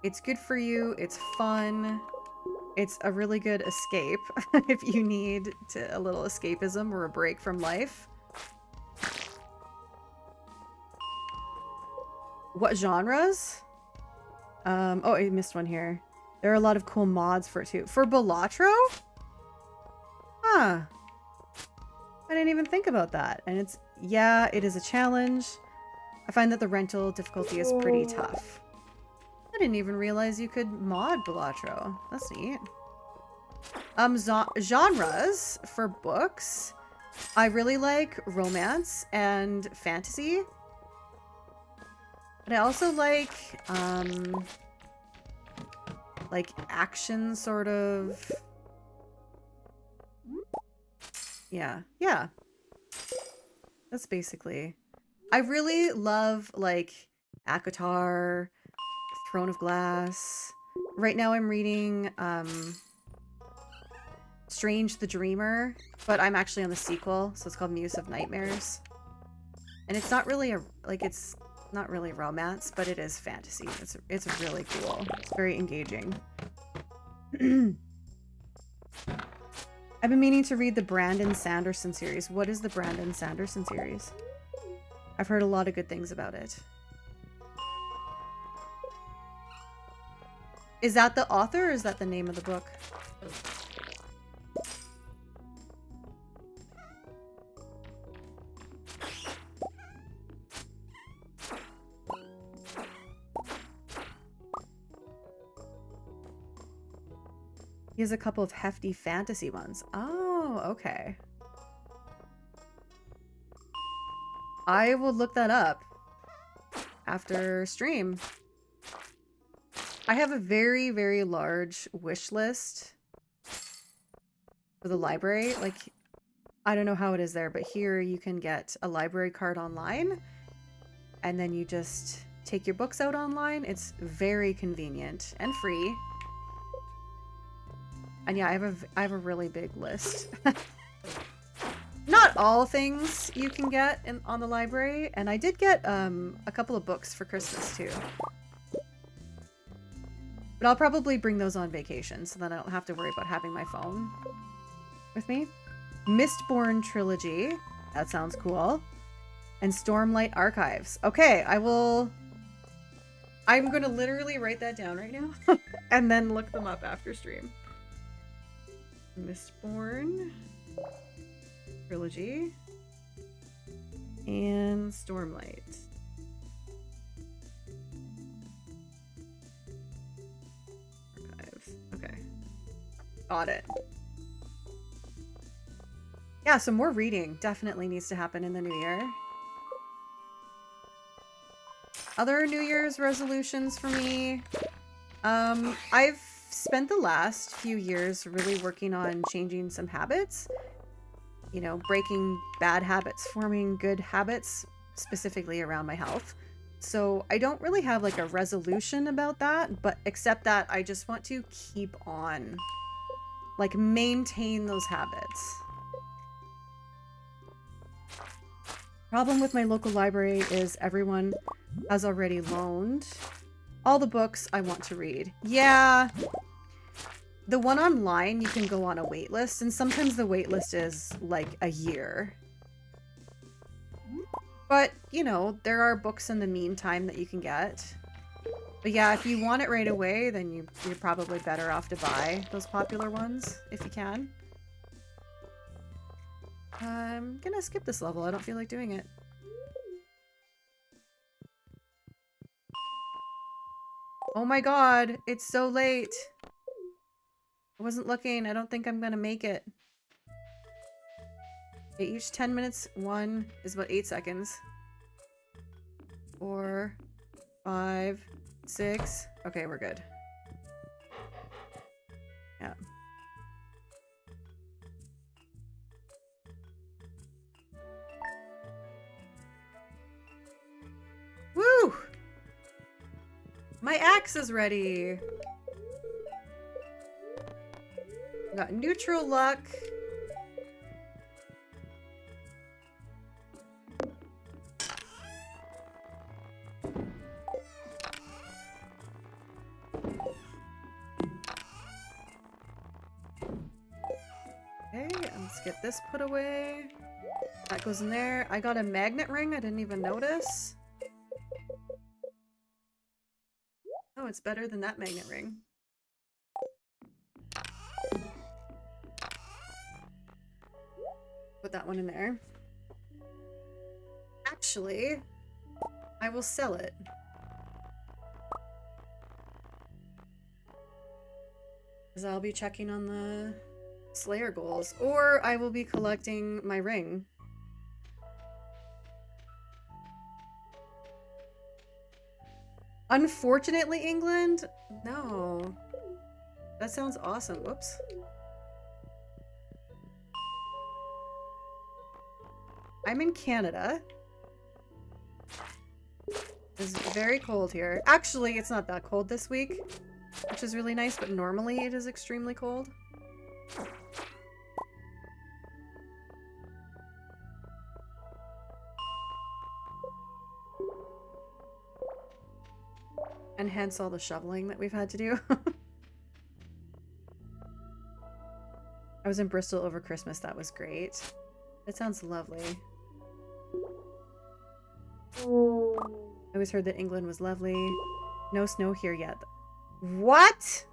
S1: It's good for you. It's fun. It's a really good escape if you need a little escapism or a break from life. What genres? Oh, I missed one here. There are a lot of cool mods for it too. For Balatro? Huh. I didn't even think about that. And it's, yeah, it is a challenge. I find that the rental difficulty is pretty tough. I didn't even realize you could mod Balatro. That's neat. Genres for books. I really like romance and fantasy. But I also like action sort of. Yeah. That's basically. I really love like ACOTAR, Throne of Glass. Right now I'm reading Strange the Dreamer, but I'm actually on the sequel, so it's called Muse of Nightmares. And it's not really it's not really romance, but it is fantasy. It's really cool. It's very engaging. I've been meaning to read the Brandon Sanderson series. What is the Brandon Sanderson series? I've heard a lot of good things about it. Is that the author or is that the name of the book? He has a couple of hefty fantasy ones. Oh, okay. I will look that up after stream. I have a very, very large wish list for the library. Like, I don't know how it is there, but here you can get a library card online and then you just take your books out online. It's very convenient and free. And yeah, I have a really big list. Not all things you can get on the library, and I did get a couple of books for Christmas too. But I'll probably bring those on vacation, so then I don't have to worry about having my phone with me. Mistborn Trilogy. That sounds cool. And Stormlight Archives. Okay, I'm going to literally write that down right now. And then look them up after stream. Mistborn Trilogy. And Stormlight. Okay. Got it. Yeah, so more reading definitely needs to happen in the new year. Other New Year's resolutions for me. I've spent the last few years really working on changing some habits. You know, breaking bad habits, forming good habits, specifically around my health. So I don't really have like a resolution about that, but except that I just want to keep on, like, maintain those habits. Problem with my local library is everyone has already loaned all the books I want to read. Yeah, the one online, you can go on a wait list, and sometimes the wait list is like a year. But, you know, there are books in the meantime that you can get. But yeah, if you want it right away, then you're probably better off to buy those popular ones, if you can. I'm gonna skip this level. I don't feel like doing it. Oh my god, it's so late. I wasn't looking. I don't think I'm gonna make it. Okay, each 10 minutes, one is about 8 seconds. 4, 5, 6. Okay, we're good. Yeah. Woo! My axe is ready. Got neutral luck. Okay, let's get this put away. That goes in there. I got a magnet ring. I didn't even notice. Oh, it's better than that magnet ring. Put that one in there. Actually, I will sell it. Because I'll be checking on the Slayer goals. Or I will be collecting my ring. Unfortunately, England? No. That sounds awesome. Whoops. I'm in Canada. It's very cold here. Actually, it's not that cold this week, which is really nice, but normally it is extremely cold. And hence all the shoveling that we've had to do. I was in Bristol over Christmas. That was great. That sounds lovely. I always heard that England was lovely. No snow here yet. What?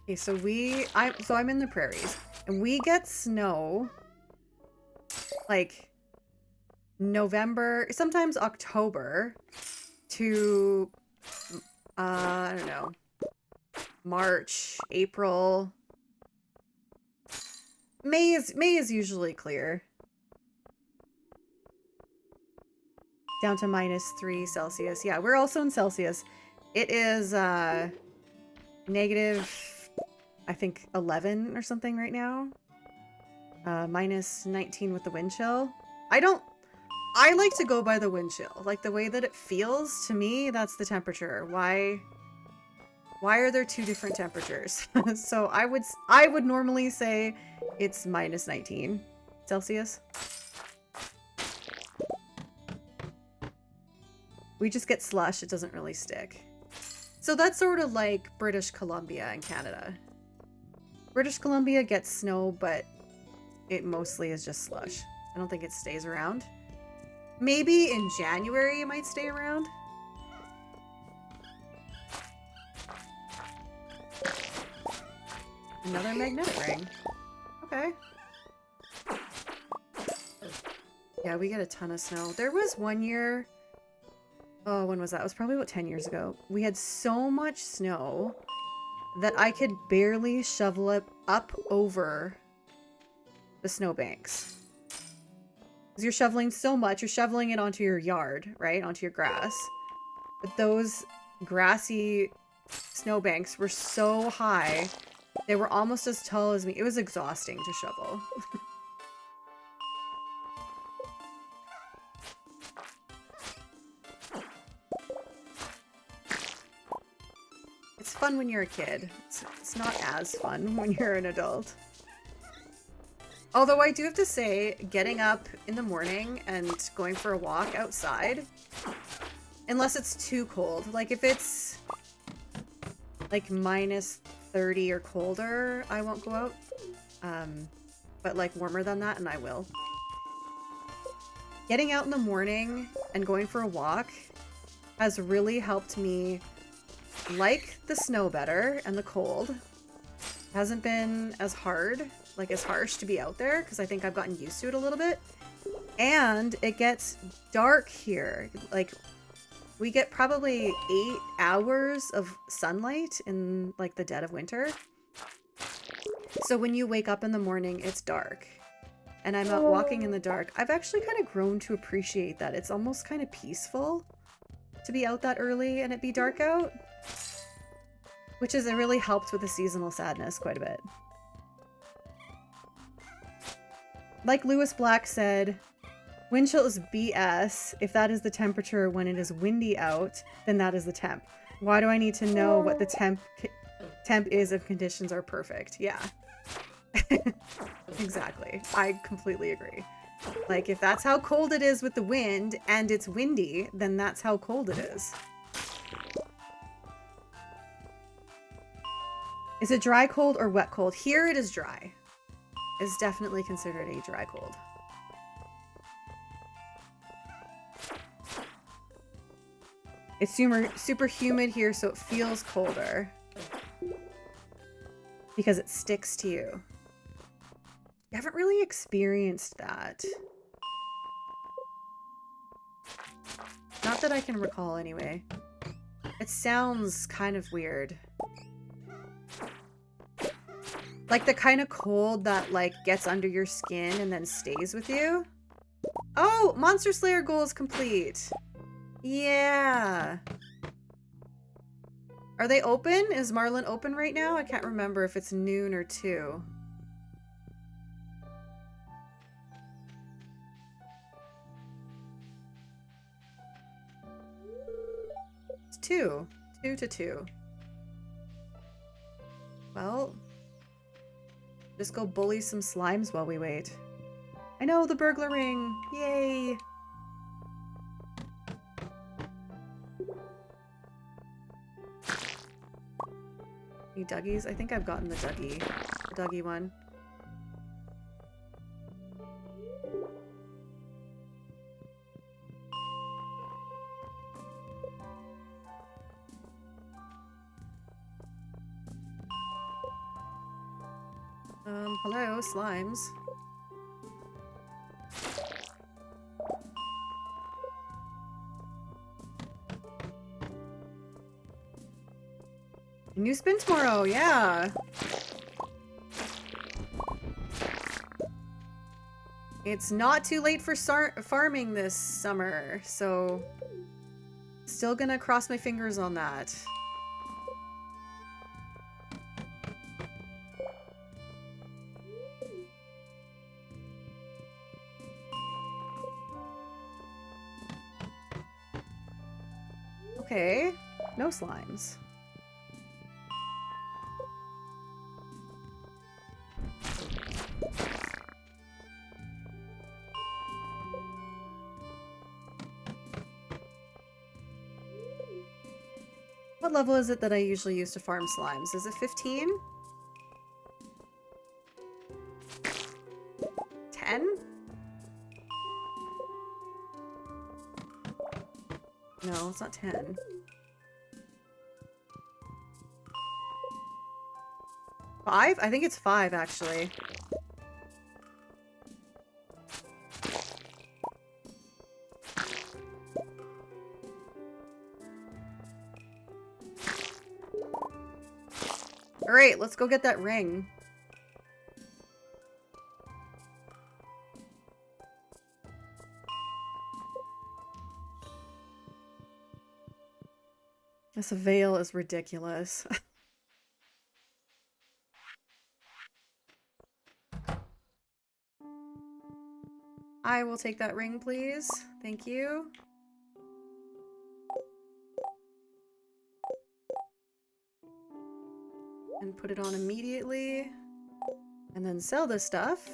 S1: Okay, so I'm in the prairies, and we get snow like November, sometimes October to I don't know, March, April. May is usually clear. Down to -3 Celsius. Yeah, we're also in Celsius. It is negative, I think 11 or something right now. -19 with the wind chill. I like to go by the wind chill. Like the way that it feels to me, that's the temperature. Why are there two different temperatures? So I would normally say it's -19 Celsius. We just get slush, it doesn't really stick. So that's sort of like British Columbia and Canada. British Columbia gets snow, but it mostly is just slush. I don't think it stays around. Maybe in January it might stay around. Another magnetic ring. Okay. Yeah, we get a ton of snow. There was one year... Oh, when was that? It was probably about 10 years ago. We had so much snow that I could barely shovel it up over the snowbanks. Because you're shoveling so much, you're shoveling it onto your yard, right? Onto your grass. But those grassy snowbanks were so high, they were almost as tall as me. It was exhausting to shovel. It's fun when you're a kid. It's not as fun when you're an adult. Although I do have to say, getting up in the morning and going for a walk outside, unless it's too cold, like if it's like -30 or colder, I won't go out. But like warmer than that, and I will. Getting out in the morning and going for a walk has really helped me like the snow better and the cold. It hasn't been as hard, like as harsh to be out there, because I think I've gotten used to it a little bit. And it gets dark here. Like, we get probably 8 hours of sunlight in like the dead of winter. So when you wake up in the morning, it's dark. And I'm out walking in the dark. I've actually kind of grown to appreciate that. It's almost kind of peaceful to be out that early and it be dark out. Which is, it really helped with the seasonal sadness quite a bit. Like Lewis Black said, wind chill is BS. If that is the temperature when it is windy out, then that is the temp. Why do I need to know what the temp is if conditions are perfect? Yeah. Exactly. I completely agree. Like, if that's how cold it is with the wind and it's windy, then that's how cold it is. Is it dry cold or wet cold? Here it is dry. It's definitely considered a dry cold. It's super humid here, so it feels colder. Because it sticks to you. I haven't really experienced that. Not that I can recall, anyway. It sounds kind of weird. Like the kind of cold that, like, gets under your skin and then stays with you. Oh, Monster Slayer goal is complete. Yeah. Are they open? Is Marlin open right now? I can't remember if it's noon or 2. It's 2. 2 to 2. Well, just go bully some slimes while we wait. I know, the burglar ring! Yay! Any Dougies? I think I've gotten the Dougie one. Hello, slimes. New spin tomorrow, yeah. It's not too late for farming this summer, so still gonna cross my fingers on that. Okay, no slimes. What level is it that I usually use to farm slimes? Is it 15? 10? No, it's not 10. 5? I think it's 5, actually. Alright, let's go get that ring. This veil is ridiculous. I will take that ring, please. Thank you. And put it on immediately. And then sell this stuff.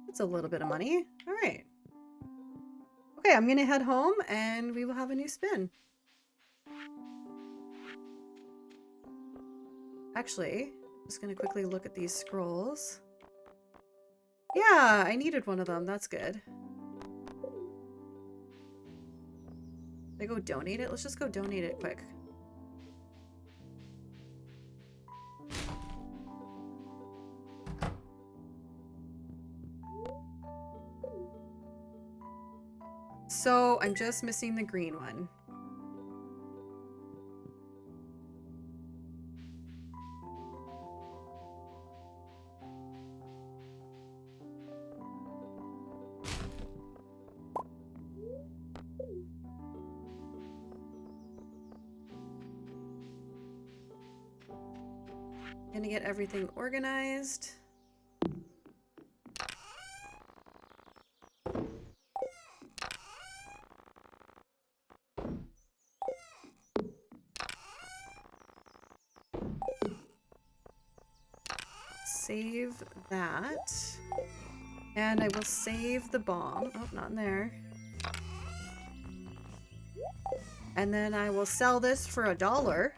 S1: That's a little bit of money. All right. Okay, I'm gonna head home and we will have a new spin. Actually, I'm just gonna quickly look at these scrolls. Yeah, I needed one of them. That's good. Did I go donate it? Let's just go donate it quick. So I'm just missing the green one. Gonna get everything organized. Save that. And I will save the bomb. Oh, not in there. And then I will sell this for $1.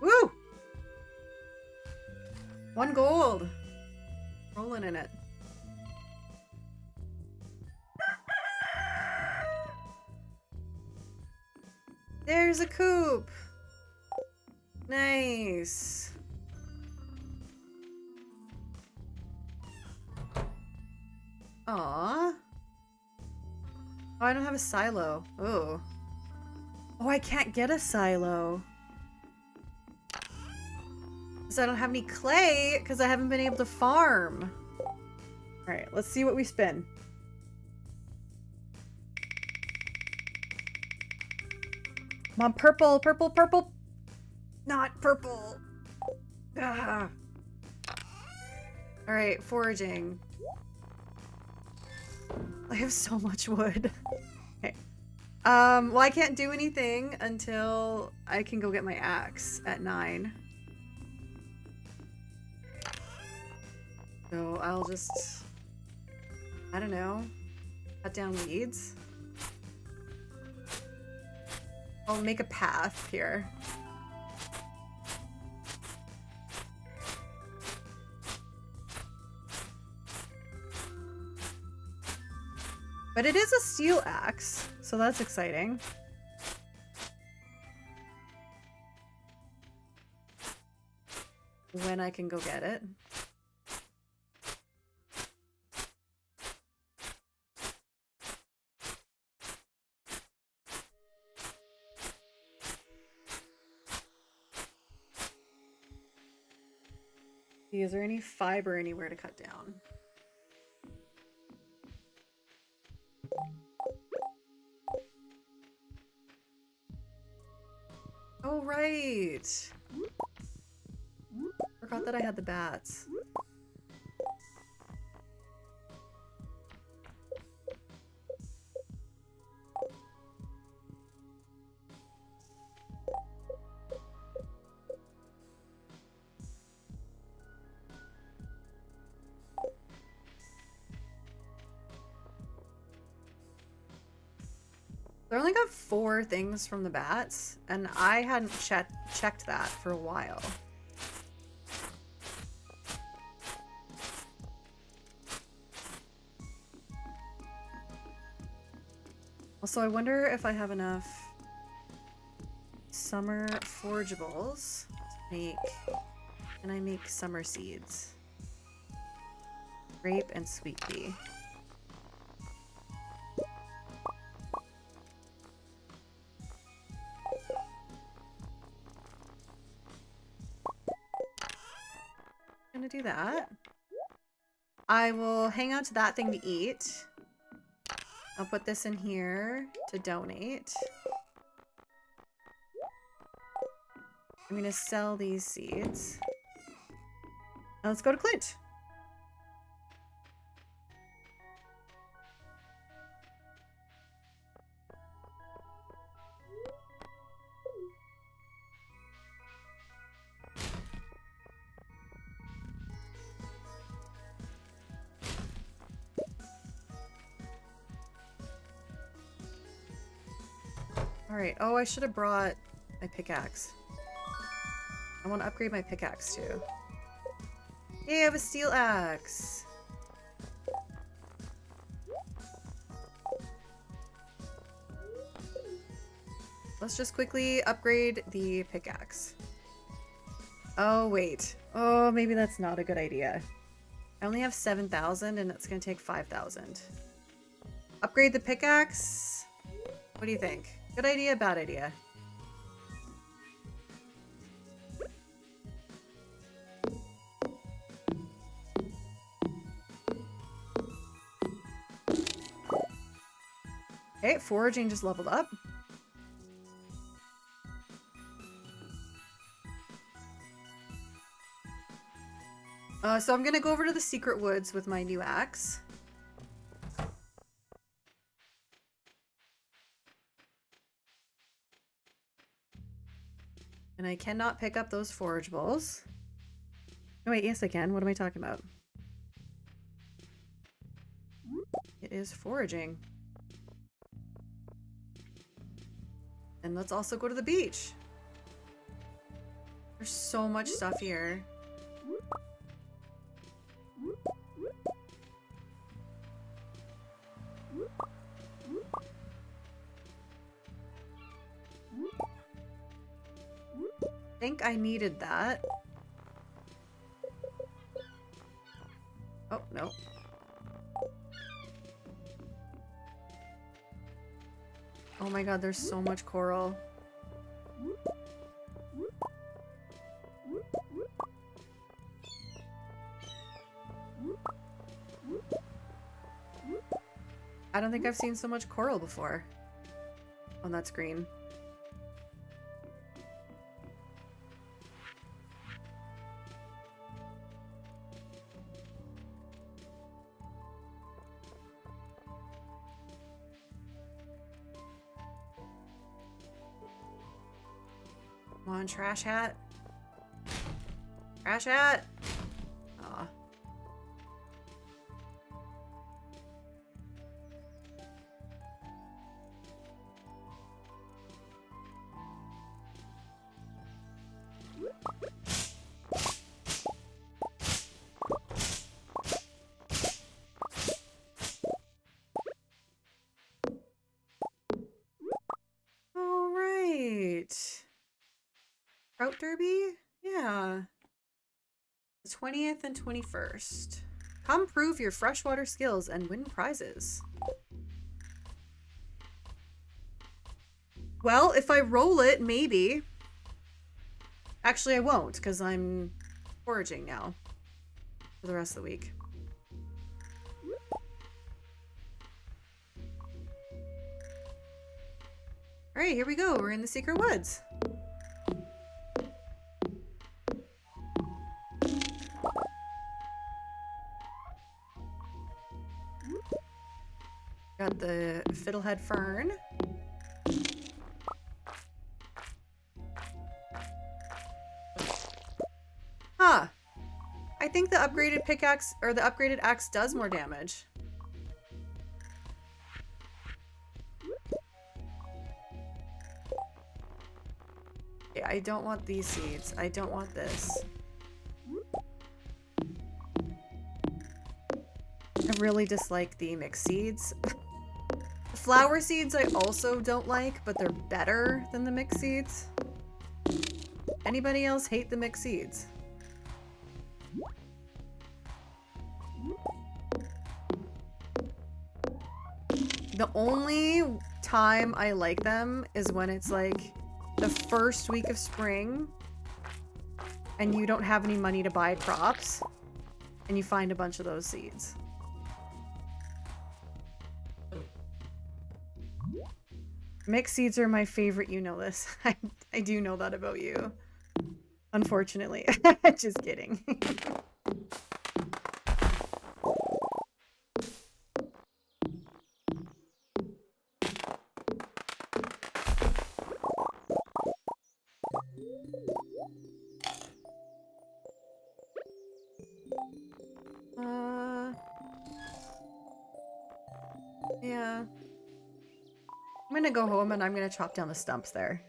S1: Woo! 1 gold. Rolling in it. There's a coop. Nice. Aww. Oh, I don't have a silo. Oh. Oh, I can't get a silo. Because I don't have any clay, because I haven't been able to farm. Alright, let's see what we spin. Come on, purple, purple, purple. Not purple. Ah. Alright, foraging. I have so much wood. Okay. Well, I can't do anything until I can go get my axe at 9. So I'll just, I don't know, cut down weeds. I'll make a path here. But it is a steel axe, so that's exciting. When I can go get it. See, is there any fiber anywhere to cut down? Oh, right. Forgot that I had the bats. I only got 4 things from the bats, and I hadn't checked that for a while. Also, I wonder if I have enough summer forageables to make... Can I make summer seeds? Grape and sweet pea. Gonna do that. I will hang on to that thing to eat. I'll put this in here to donate. I'm gonna sell these seeds. Now let's go to Clint. Alright, oh, I should have brought my pickaxe. I want to upgrade my pickaxe too. Hey, I have a steel axe! Let's just quickly upgrade the pickaxe. Oh, wait. Oh, maybe that's not a good idea. I only have 7,000 and it's gonna take 5,000. Upgrade the pickaxe? What do you think? Good idea, bad idea? Okay, foraging just leveled up. So I'm gonna go over to the secret woods with my new axe. And I cannot pick up those forageables. Oh wait, yes I can. What am I talking about? It is foraging. And let's also go to the beach. There's so much stuff here. I think I needed that. Oh, no. Oh my god, there's so much coral. I don't think I've seen so much coral before on that screen. Come on, trash hat. Trash hat. Aw. All right. Trout Derby? Yeah. The 20th and 21st. Come prove your freshwater skills and win prizes. Well, if I roll it, maybe. Actually, I won't, because I'm foraging now for the rest of the week. Alright, here we go. We're in the secret woods. Got the fiddlehead fern. Huh. I think the upgraded pickaxe, or the upgraded axe, does more damage. Yeah, I don't want these seeds. I don't want this. I really dislike the mixed seeds. Flower seeds I also don't like, but they're better than the mixed seeds. Anybody else hate the mixed seeds? The only time I like them is when it's like the first week of spring and you don't have any money to buy crops and you find a bunch of those seeds. Mixed seeds are my favorite, you know this. I do know that about you. Unfortunately. Just kidding. Yeah. I'm gonna go home and I'm gonna chop down the stumps there.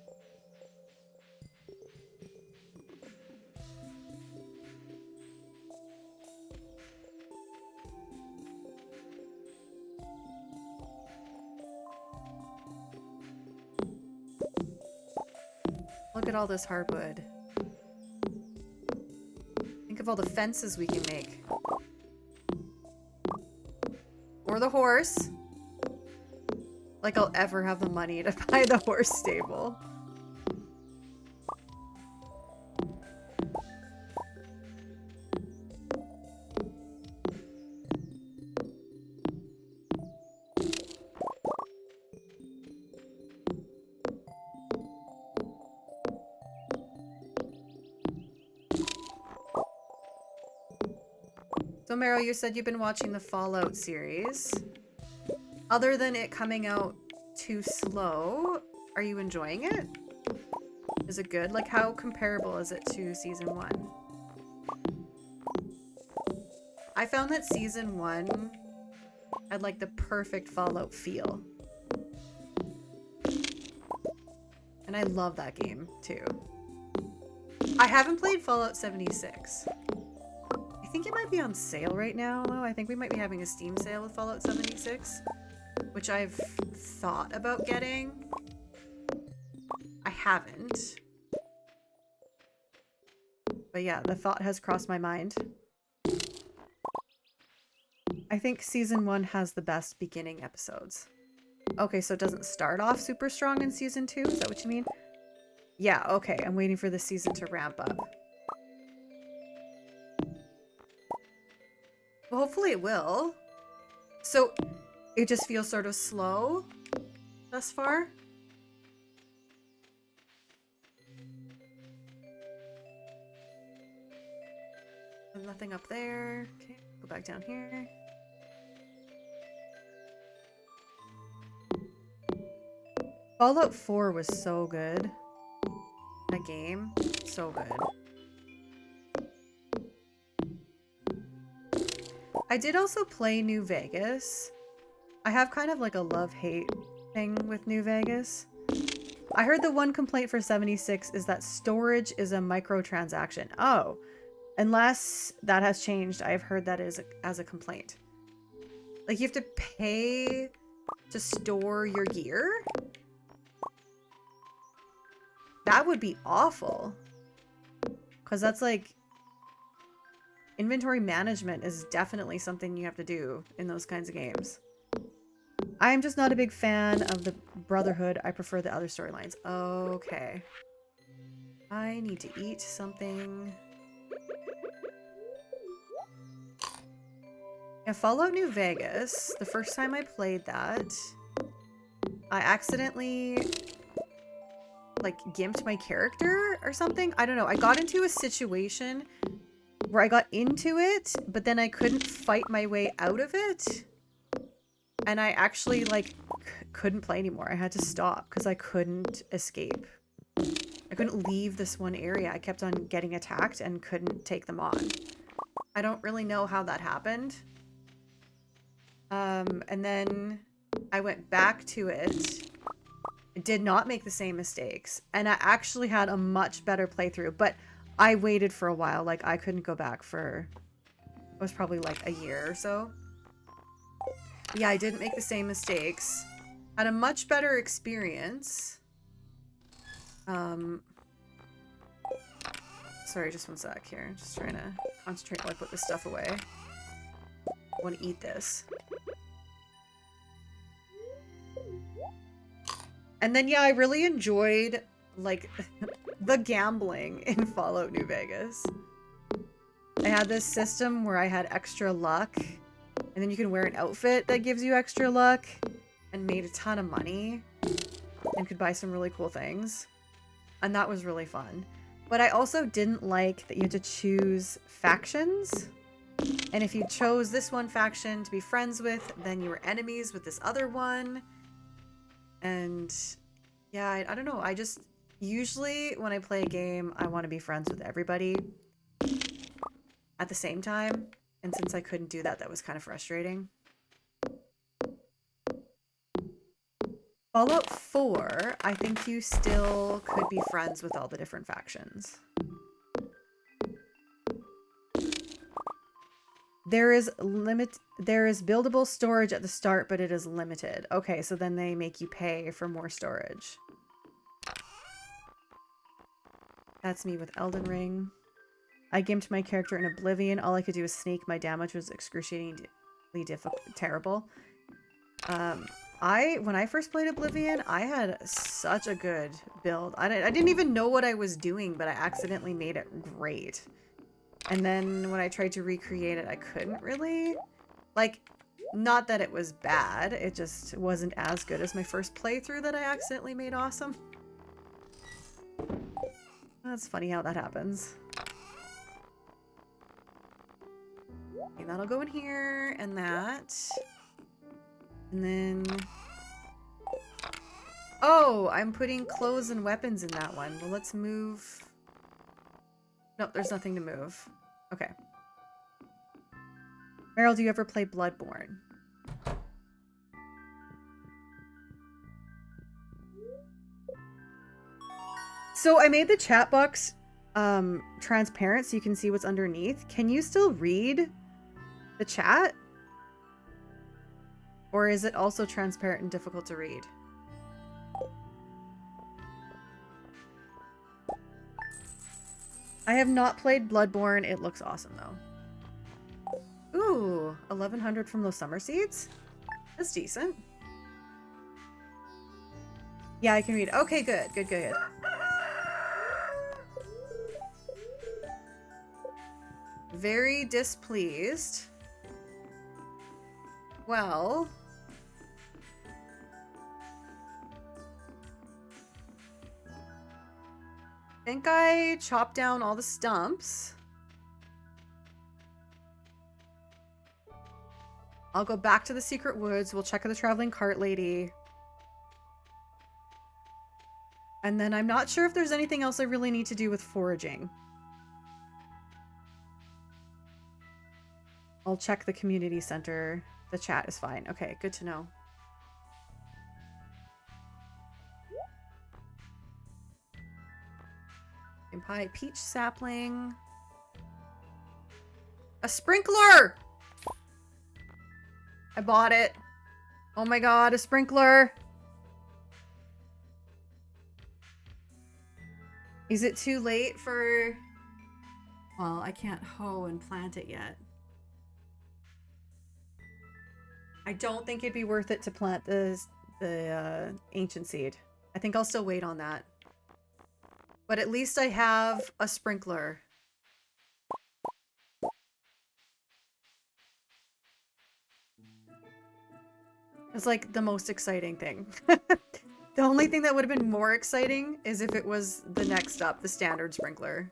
S1: Look at all this hardwood. Think of all the fences we can make. Or the horse. Like I'll ever have the money to buy the horse stable. So Meryl, you said you've been watching the Fallout series. Other than it coming out too slow, are you enjoying it? Is it good? Like, how comparable is it to season 1? I found that season 1 had like the perfect Fallout feel. And I love that game too. I haven't played Fallout 76. I think it might be on sale right now though. I think we might be having a Steam sale with Fallout 76. Which I've thought about getting. I haven't. But yeah, the thought has crossed my mind. I think season 1 has the best beginning episodes. Okay, so it doesn't start off super strong in season 2? Is that what you mean? Yeah, okay. I'm waiting for the season to ramp up. Well, hopefully it will. So it just feels sort of slow thus far. There's nothing up there. Okay, go back down here. Fallout 4 was so good. That game, so good. I did also play New Vegas. I have kind of like a love-hate thing with New Vegas. I heard the one complaint for 76 is that storage is a microtransaction. Oh, unless that has changed, I've heard that is as a complaint. Like you have to pay to store your gear? That would be awful. Because that's like... Inventory management is definitely something you have to do in those kinds of games. I'm just not a big fan of the Brotherhood. I prefer the other storylines. Okay. I need to eat something. Yeah, Fallout New Vegas. The first time I played that, I accidentally like gimped my character or something. I don't know. I got into a situation where I got into it, but then I couldn't fight my way out of it. And I actually like couldn't play anymore. I had to stop because I couldn't escape. I couldn't leave this one area. I kept on getting attacked and couldn't take them on. I don't really know how that happened. And then I went back to it. I did not make the same mistakes. And I actually had a much better playthrough. But I waited for a while. Like, I couldn't go back for... It was probably like a year or so. Yeah, I didn't make the same mistakes. Had a much better experience. Sorry, just one sec here. Just trying to concentrate while I put this stuff away. I want to eat this. And then, yeah, I really enjoyed, like, the gambling in Fallout New Vegas. I had this system where I had extra luck, and then you can wear an outfit that gives you extra luck, and made a ton of money, and could buy some really cool things. And that was really fun. But I also didn't like that you had to choose factions. And if you chose this one faction to be friends with, then you were enemies with this other one. And yeah, I don't know. I just, usually when I play a game, I want to be friends with everybody at the same time. And since I couldn't do that, that was kind of frustrating. Fallout 4, I think you still could be friends with all the different factions. There is buildable storage at the start, but it is limited. Okay, so then they make you pay for more storage. That's me with Elden Ring. I gimped my character in Oblivion. All I could do was sneak. My damage was excruciatingly terrible. When I first played Oblivion, I had such a good build. I didn't even know what I was doing, but I accidentally made it great. And then when I tried to recreate it, I couldn't really. Like, not that it was bad, it just wasn't as good as my first playthrough that I accidentally made awesome. That's funny how that happens. Okay, that'll go in here, and that. And then... Oh, I'm putting clothes and weapons in that one. Well, let's move... No, there's nothing to move. Okay. Meryl, do you ever play Bloodborne? So I made the chat box transparent so you can see what's underneath. Can you still read the chat? Or is it also transparent and difficult to read? I have not played Bloodborne. It looks awesome, though. Ooh, 1100 from those summer seeds? That's decent. Yeah, I can read. Okay, good, good, good, good. Very displeased. Well... I think I chopped down all the stumps. I'll go back to the secret woods. We'll check out the traveling cart lady. And then I'm not sure if there's anything else I really need to do with foraging. I'll check the community center. The chat is fine. Okay, good to know. Pie, peach sapling. A sprinkler! I bought it. Oh my god, a sprinkler! Is it too late for... Well, I can't hoe and plant it yet. I don't think it'd be worth it to plant the ancient seed. I think I'll still wait on that. But at least I have a sprinkler. It's like the most exciting thing. The only thing that would have been more exciting is if it was the next up, the standard sprinkler.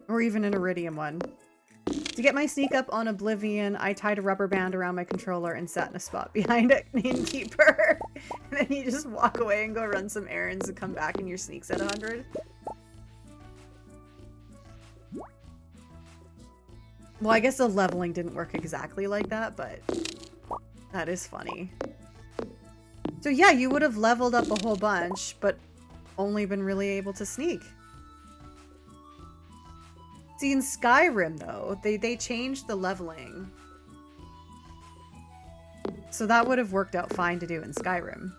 S1: Or even an iridium one. To get my sneak up on Oblivion, I tied a rubber band around my controller and sat in a spot behind an innkeeper. And then you just walk away and go run some errands and come back and your sneak's at 100. Well, I guess the leveling didn't work exactly like that, but that is funny. So yeah, you would have leveled up a whole bunch, but only been really able to sneak. See, in Skyrim, though, they changed the leveling. So that would have worked out fine to do in Skyrim.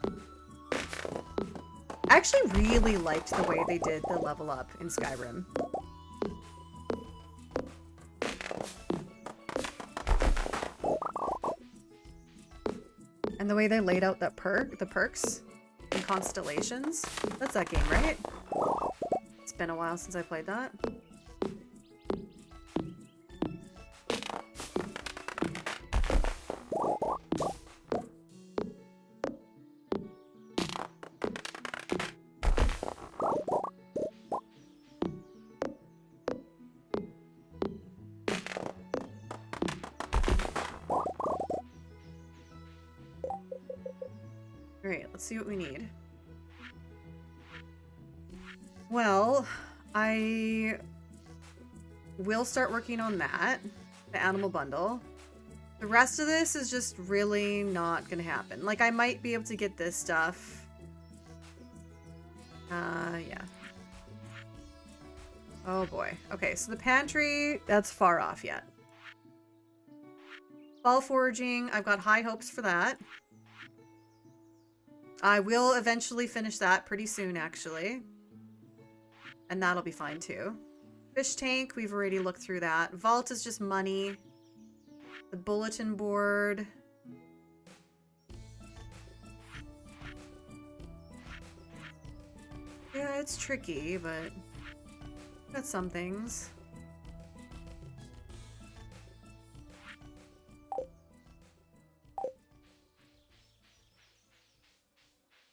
S1: I actually really liked the way they did the level up in Skyrim. And the way they laid out that the perks and constellations. That's that game, right? It's been a while since I played that. Alright, let's see what we need. Well, I will start working on that, the animal bundle. The rest of this is just really not gonna happen. Like, I might be able to get this stuff. Yeah. Oh boy. Okay, so the pantry, that's far off yet. Fall foraging, I've got high hopes for that. I will eventually finish that pretty soon, actually. And that'll be fine, too. Fish tank, we've already looked through that. Vault is just money. The bulletin board. Yeah, it's tricky, but got some things.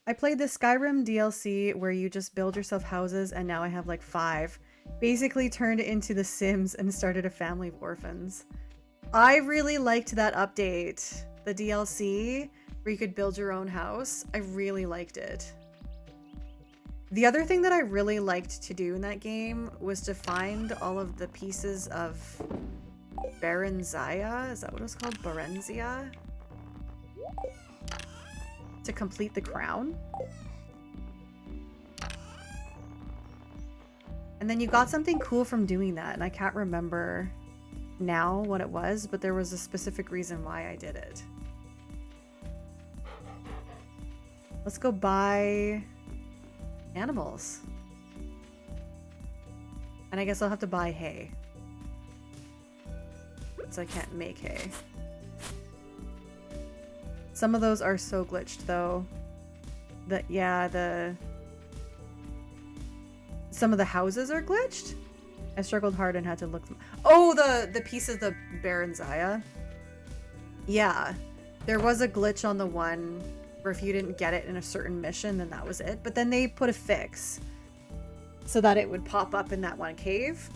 S1: I played the Skyrim DLC where you just build yourself houses, and now I have like 5. Basically turned it into The Sims and started a family of orphans. I really liked that update. The DLC where you could build your own house. I really liked it. The other thing that I really liked to do in that game was to find all of the pieces of Barenzia. Is that what it was called? Barenzia? To complete the crown. And then you got something cool from doing that, and I can't remember now what it was, but there was a specific reason why I did it. Let's go buy animals. And I guess I'll have to buy hay. So I can't make hay. Some of those are so glitched, though. That, yeah, some of the houses are glitched. I struggled hard and had to look them. Oh, the piece of the Barenzia. Yeah, there was a glitch on the one where if you didn't get it in a certain mission, then that was it. But then they put a fix so that it would pop up in that one cave.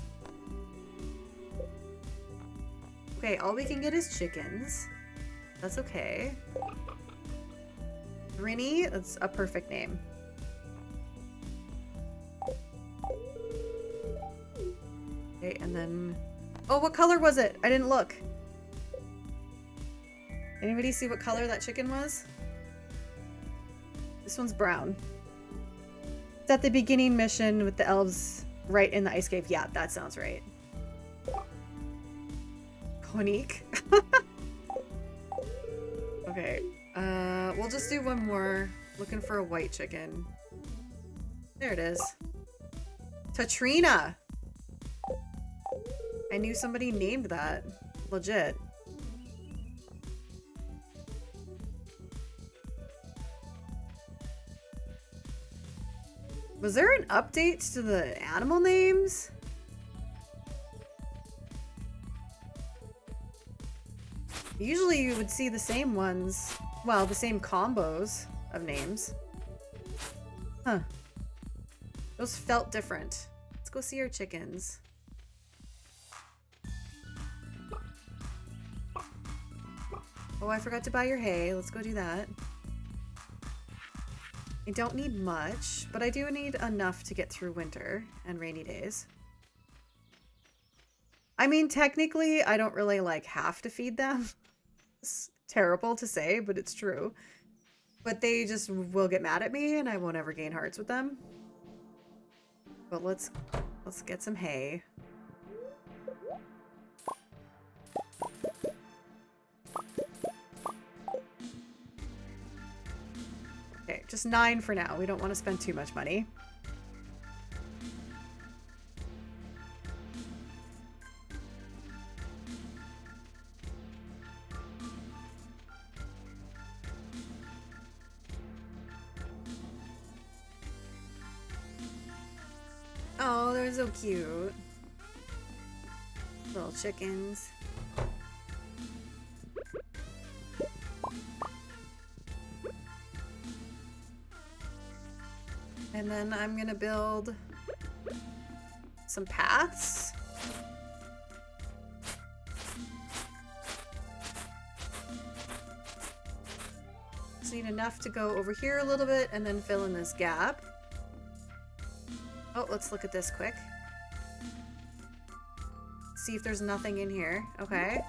S1: Okay, all we can get is chickens. That's okay. Rinny, that's a perfect name. Okay, and then... Oh, what color was it? I didn't look. Anybody see what color that chicken was? This one's brown. It's at the beginning mission with the elves right in the ice cave. Yeah, that sounds right. Conique. Okay. We'll just do one more. Looking for a white chicken. There it is. Tatrina! I knew somebody named that. Legit. Was there an update to the animal names? Usually you would see the same ones. Well, the same combos of names. Huh. Those felt different. Let's go see our chickens. Oh, I forgot to buy your hay. Let's go do that. I don't need much, but I do need enough to get through winter and rainy days. I mean, technically, I don't really, like, have to feed them. It's terrible to say, but it's true. But they just will get mad at me, and I won't ever gain hearts with them. But let's get some hay. Okay, just 9 for now. We don't want to spend too much money. Oh, they're so cute. Little chickens. And then I'm gonna build some paths. Just need enough to go over here a little bit and then fill in this gap. Oh, let's look at this quick. See if there's nothing in here. Okay.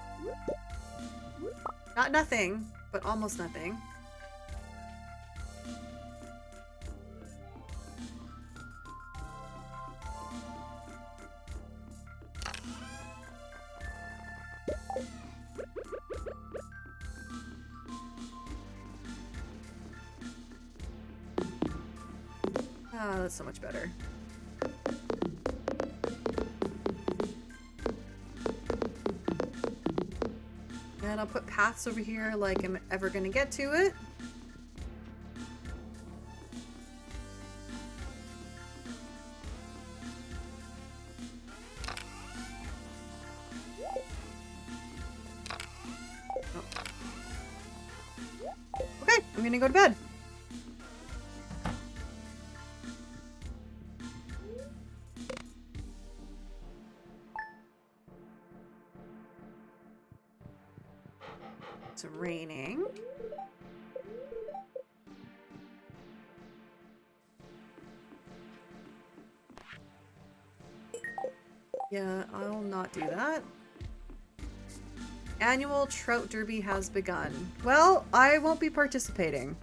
S1: Not nothing, but almost nothing. Oh, that's so much better. And I'll put paths over here like I'm ever gonna get to it. Oh. Okay, I'm gonna go to bed. It's raining. Yeah, I'll not do that. Annual Trout Derby has begun. Well, I won't be participating.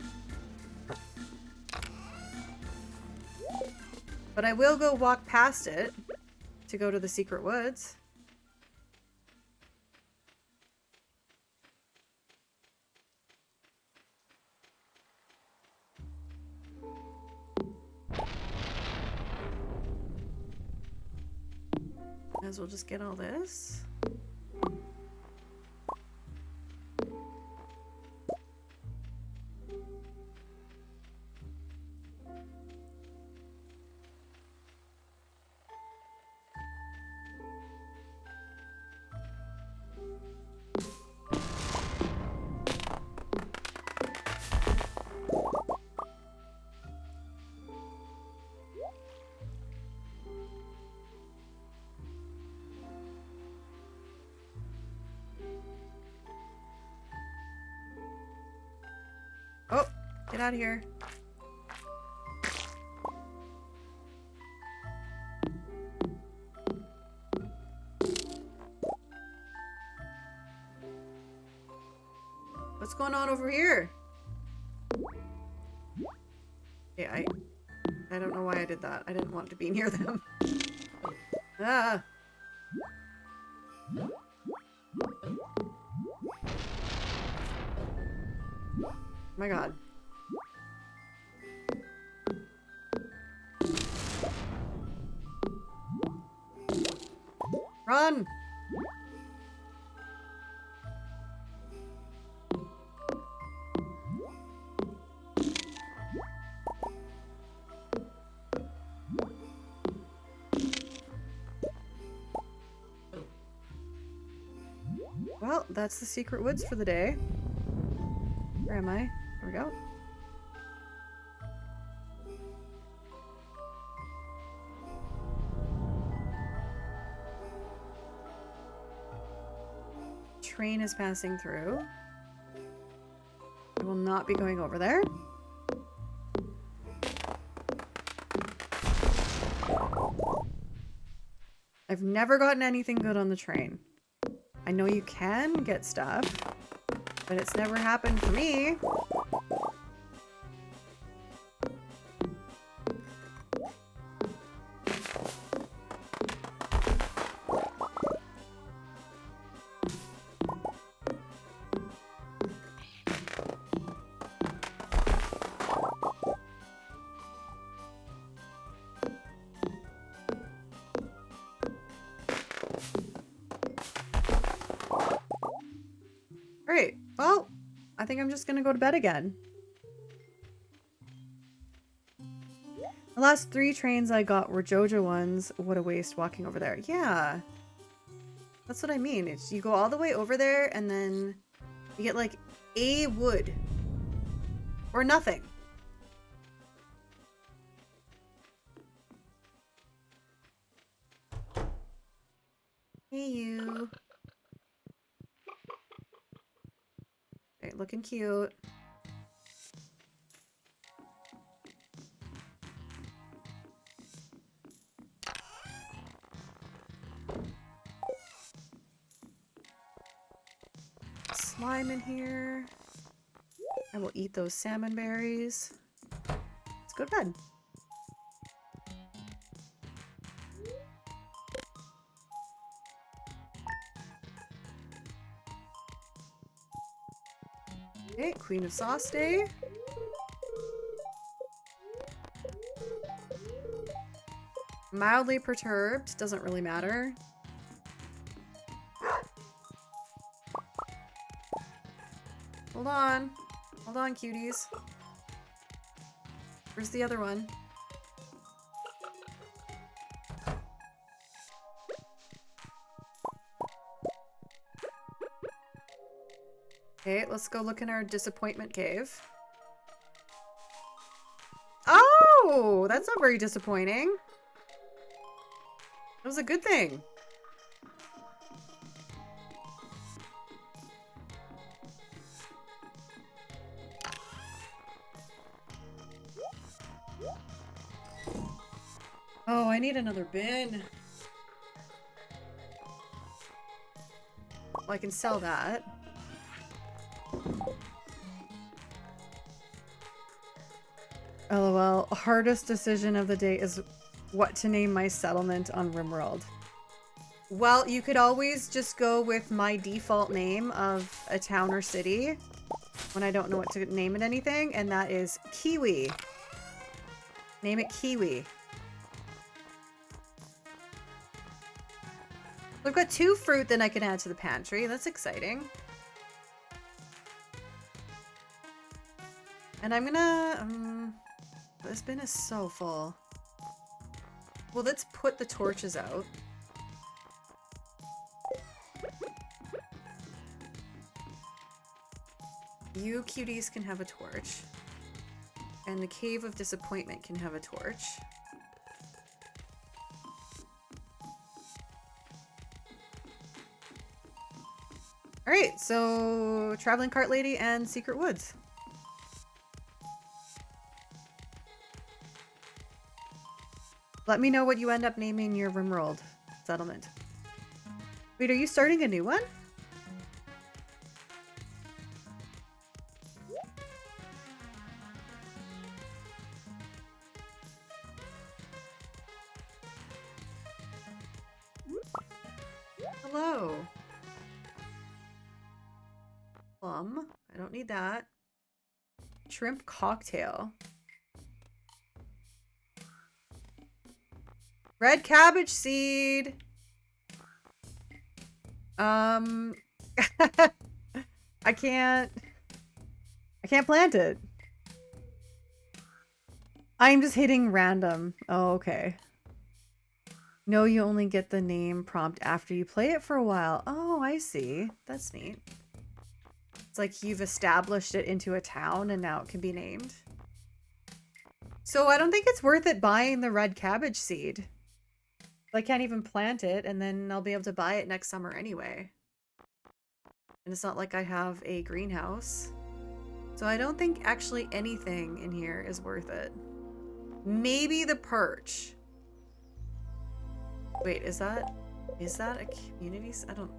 S1: But I will go walk past it to go to the secret woods. Might as well just get all this. Get out of here. What's going on over here? Yeah, I don't know why I did that. I didn't want to be near them. Ah. My god. Run! Well, that's the secret woods for the day. Where am I? There we go. Train is passing through. I will not be going over there. I've never gotten anything good on the train. I know you can get stuff, but it's never happened for me. Alright, well, I think I'm just gonna go to bed again. The last 3 trains I got were JoJo ones. What a waste walking over there. Yeah. That's what I mean. It's, you go all the way over there and then you get like a wood. Or nothing. Hey you. Right, looking cute. Slime in here. I will eat those salmon berries. Let's go to bed. Okay, Queen of Sauce Day. Mildly perturbed, doesn't really matter. Hold on. Hold on, cuties. Where's the other one? Okay, let's go look in our disappointment cave. Oh, that's not very disappointing. That was a good thing. Oh, I need another bin. Well, I can sell that. LOL. Hardest decision of the day is what to name my settlement on RimWorld. Well, you could always just go with my default name of a town or city when I don't know what to name it anything, and that is Kiwi. Name it Kiwi. I've got 2 fruit that I can add to the pantry. That's exciting. And I'm gonna... this bin is so full. Well, let's put the torches out. You cuties can have a torch. And the Cave of Disappointment can have a torch. Alright, so Traveling Cart Lady and Secret Woods. Let me know what you end up naming your Rimworld settlement. Wait, are you starting a new one? Hello. Plum. I don't need that. Shrimp cocktail. Red cabbage seed. I can't plant it. I'm just hitting random. Oh, okay. No, you only get the name prompt after you play it for a while. Oh, I see. That's neat. It's like you've established it into a town and now it can be named. So I don't think it's worth it buying the red cabbage seed. I can't even plant it, and then I'll be able to buy it next summer anyway. And it's not like I have a greenhouse. So I don't think actually anything in here is worth it. Maybe the perch. Wait, is that a community? I don't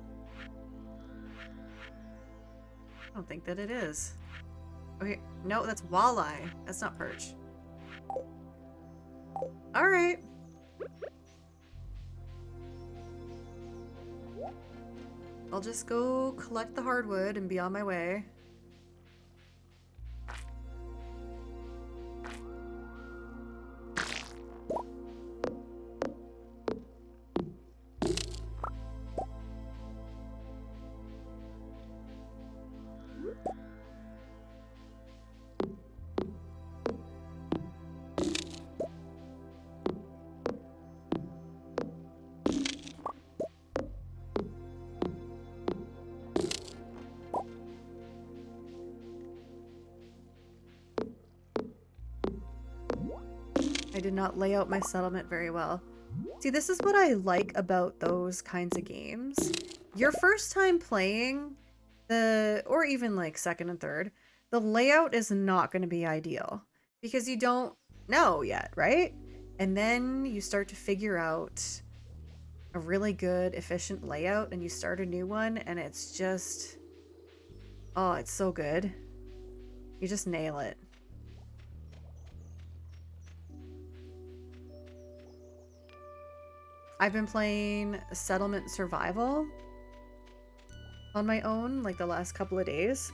S1: think that it is. Okay, no, that's walleye. That's not perch. All right. I'll just go collect the hardwood and be on my way. I did not lay out my settlement very well. See, this is what I like about those kinds of games. Your first time playing, or even like second and third, the layout is not going to be ideal because you don't know yet, right? And then you start to figure out a really good, efficient layout and you start a new one and it's just, oh, it's so good. You just nail it. I've been playing Settlement Survival on my own, like the last couple of days.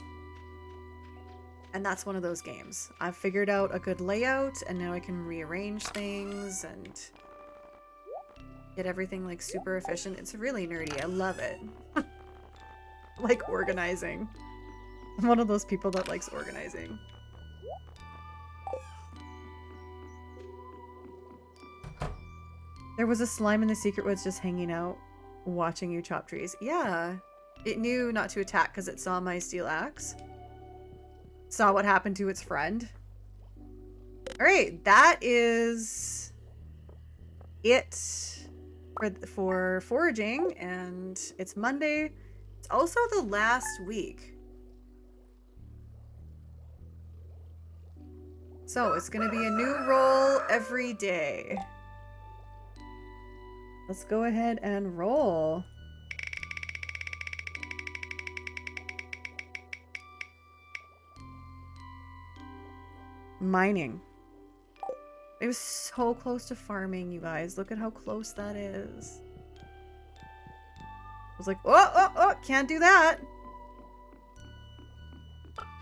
S1: And that's one of those games. I've figured out a good layout, and now I can rearrange things and get everything like super efficient. It's really nerdy. I love it. Like organizing. I'm one of those people that likes organizing. There was a slime in the secret woods just hanging out, watching you chop trees. Yeah, it knew not to attack because it saw my steel axe. Saw what happened to its friend. All right, that is it for foraging, and it's Monday. It's also the last week. So it's going to be a new roll every day. Let's go ahead and roll. Mining. It was so close to farming, you guys. Look at how close that is. I was like, oh, can't do that.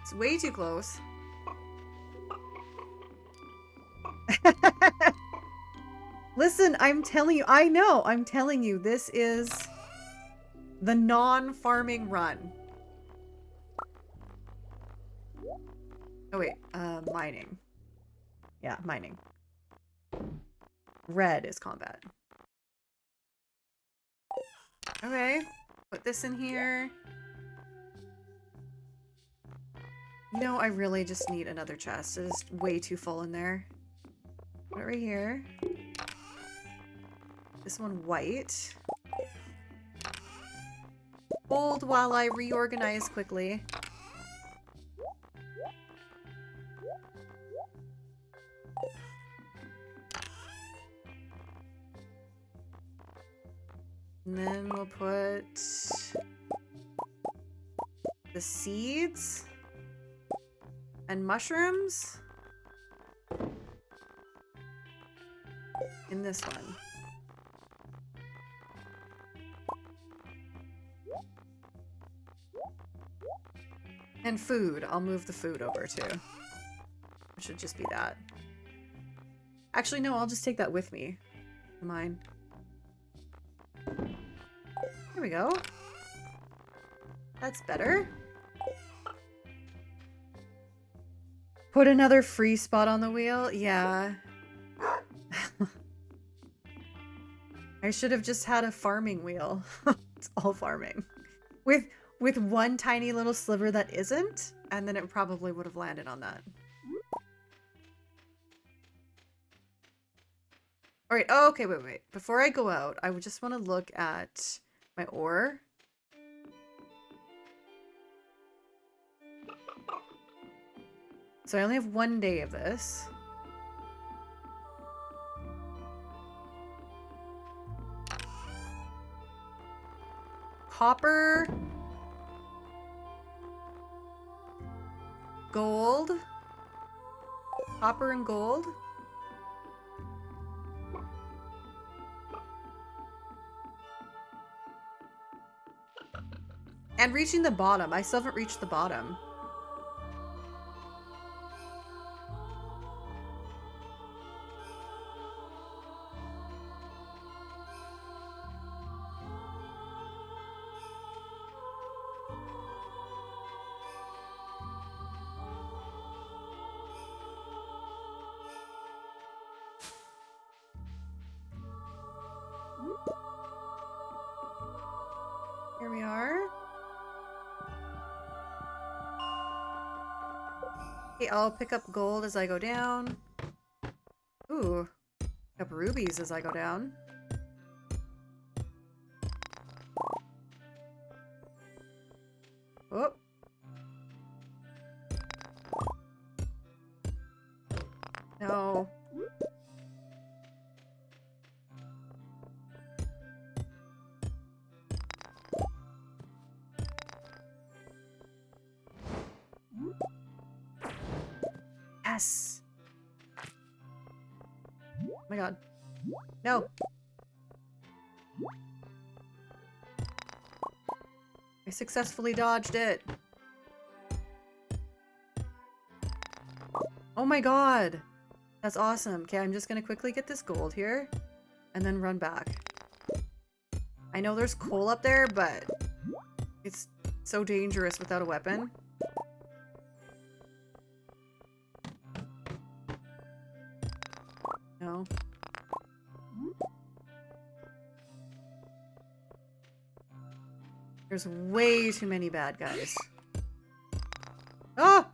S1: It's way too close. Listen, I'm telling you, I know, I'm telling you, this is the non-farming run. Oh wait, mining. Yeah, mining. Red is combat. Okay, put this in here. You know, I really just need another chest. It is way too full in there. Put it right here. This one white. Hold while I reorganize quickly. And then we'll put the seeds and mushrooms in this one. And food. I'll move the food over too. It should just be that. Actually, no, I'll just take that with me. Mine. There we go. That's better. Put another free spot on the wheel? Yeah. I should have just had a farming wheel. It's all farming. With one tiny little sliver that isn't, and then it probably would have landed on that. Alright, oh, okay, wait. Before I go out, I would just want to look at my ore. So I only have 1 day of this. Copper. Gold. Copper and gold. And reaching the bottom. I still haven't reached the bottom. Here we are. Okay, I'll pick up gold as I go down. Ooh, pick up rubies as I go down. Oh. No. Yes. Oh my god. No. I successfully dodged it. Oh my god. That's awesome. Okay, I'm just gonna quickly get this gold here and then run back. I know there's coal up there, but it's so dangerous without a weapon. No. There's way too many bad guys. Oh!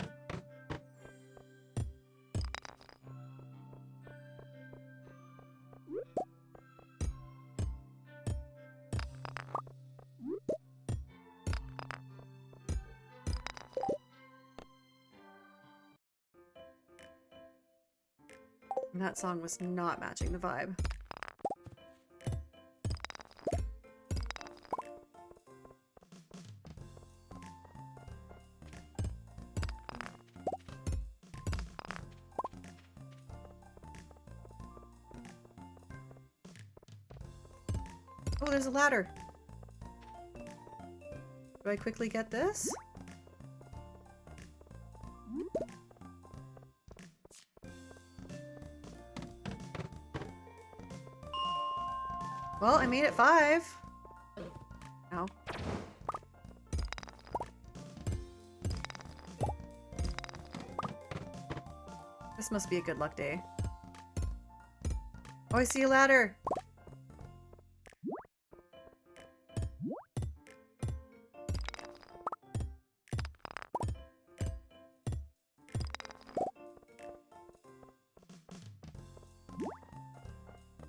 S1: And that song was not matching the vibe. Oh, there's a ladder. Do I quickly get this? Well, I made it 5. No. This must be a good luck day. Oh, I see a ladder.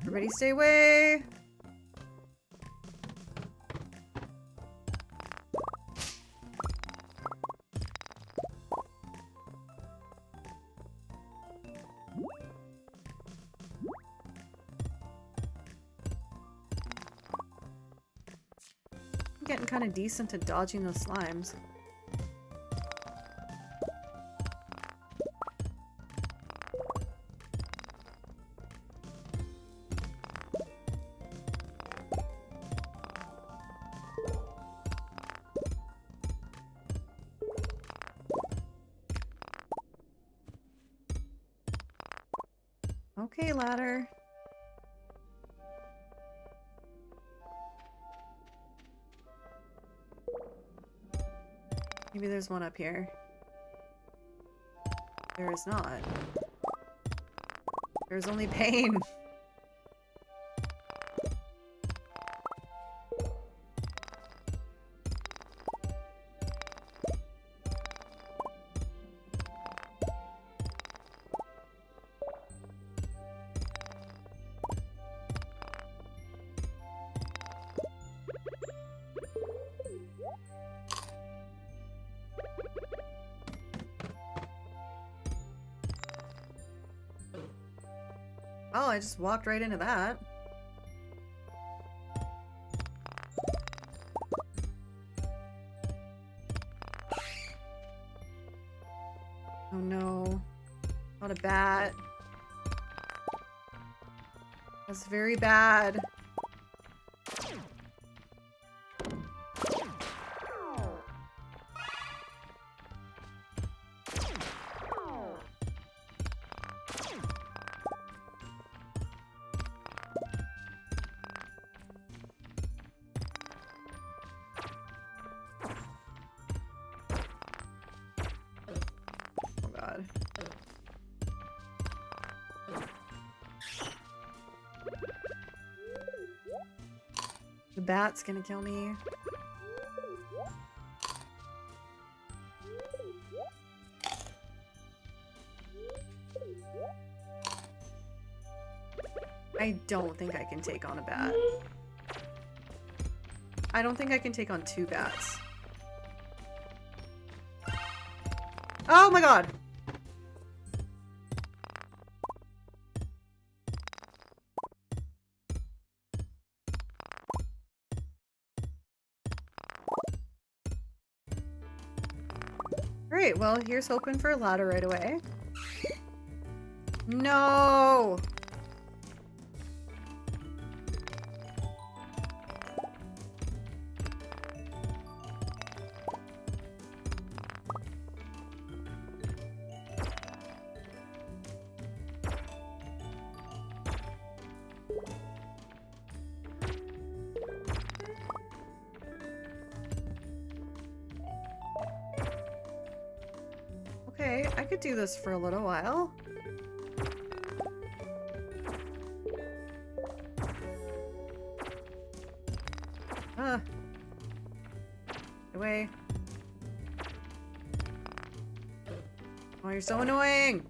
S1: Everybody stay away. getting kind of decent at dodging those slimes. Okay, ladder. Maybe there's one up here. There is not. There's only pain. Oh, I just walked right into that. Oh no. Not a bat. That's very bad. The bat's gonna kill me. I don't think I can take on a bat. I don't think I can take on 2 bats. Oh my god! Great, well, here's hoping for a ladder right away. No! Okay, I could do this for a little while. Away. Oh, you're so annoying!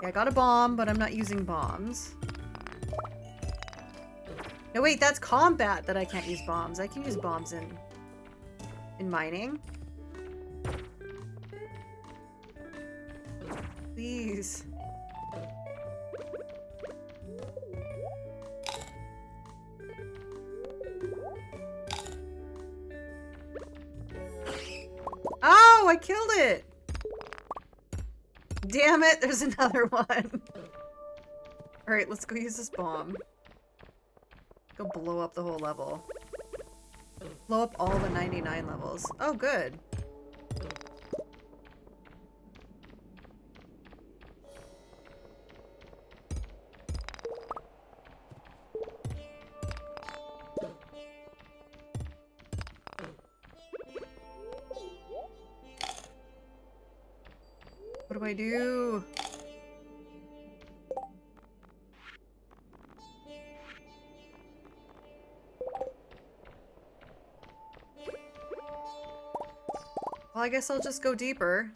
S1: Yeah, I got a bomb, but I'm not using bombs. No, wait, that's combat that I can't use bombs. I can use bombs in mining. Please. Oh, I killed it! Damn it, there's another one. Alright, let's go use this bomb. Go blow up the whole level. Blow up all the 99 levels. Oh, good. What do I do? Well, I guess I'll just go deeper.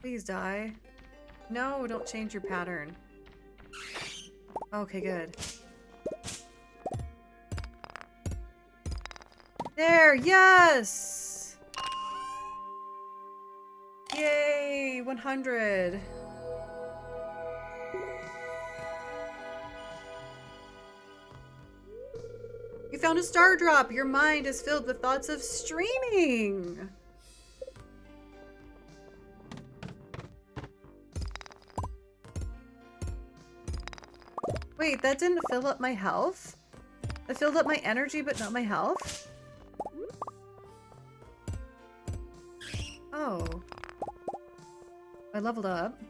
S1: Please die. No, don't change your pattern. Okay, good. There, yes! Yay, 100. You found a star drop. Your mind is filled with thoughts of streaming. Wait, that didn't fill up my health? That filled up my energy, but not my health? Oh. I leveled up.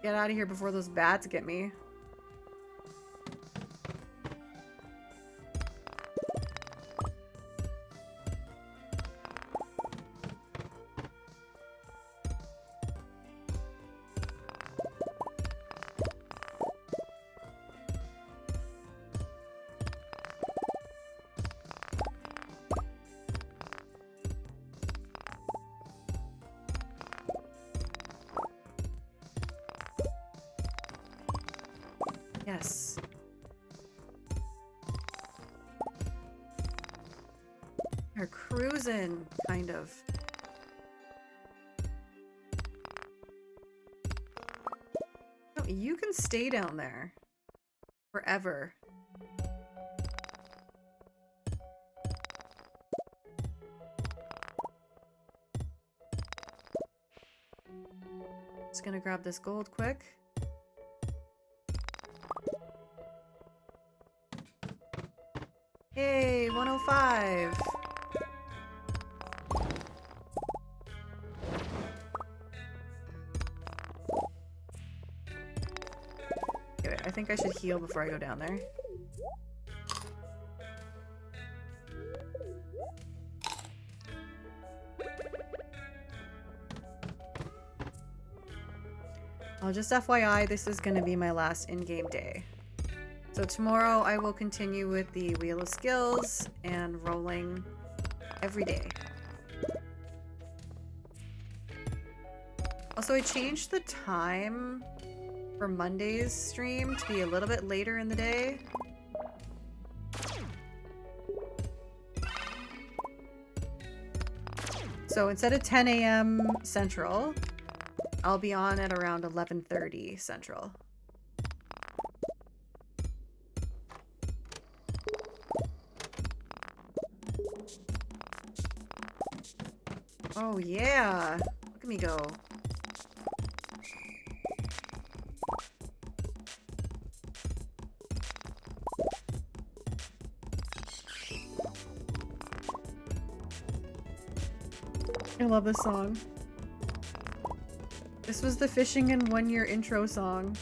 S1: Get out of here before those bats get me. Yes. They're cruising, kind of. No, you can stay down there. Forever. Just gonna grab this gold quick. Yay, 105. Okay, wait, I think I should heal before I go down there. Well, just FYI, this is gonna be my last in-game day. So tomorrow I will continue with the Wheel of Skills and rolling every day. Also, I changed the time for Monday's stream to be a little bit later in the day. So instead of 10 a.m. Central, I'll be on at around 11:30 Central. Oh yeah, look at me go. I love this song. This was the Fishing in 1 Year intro song.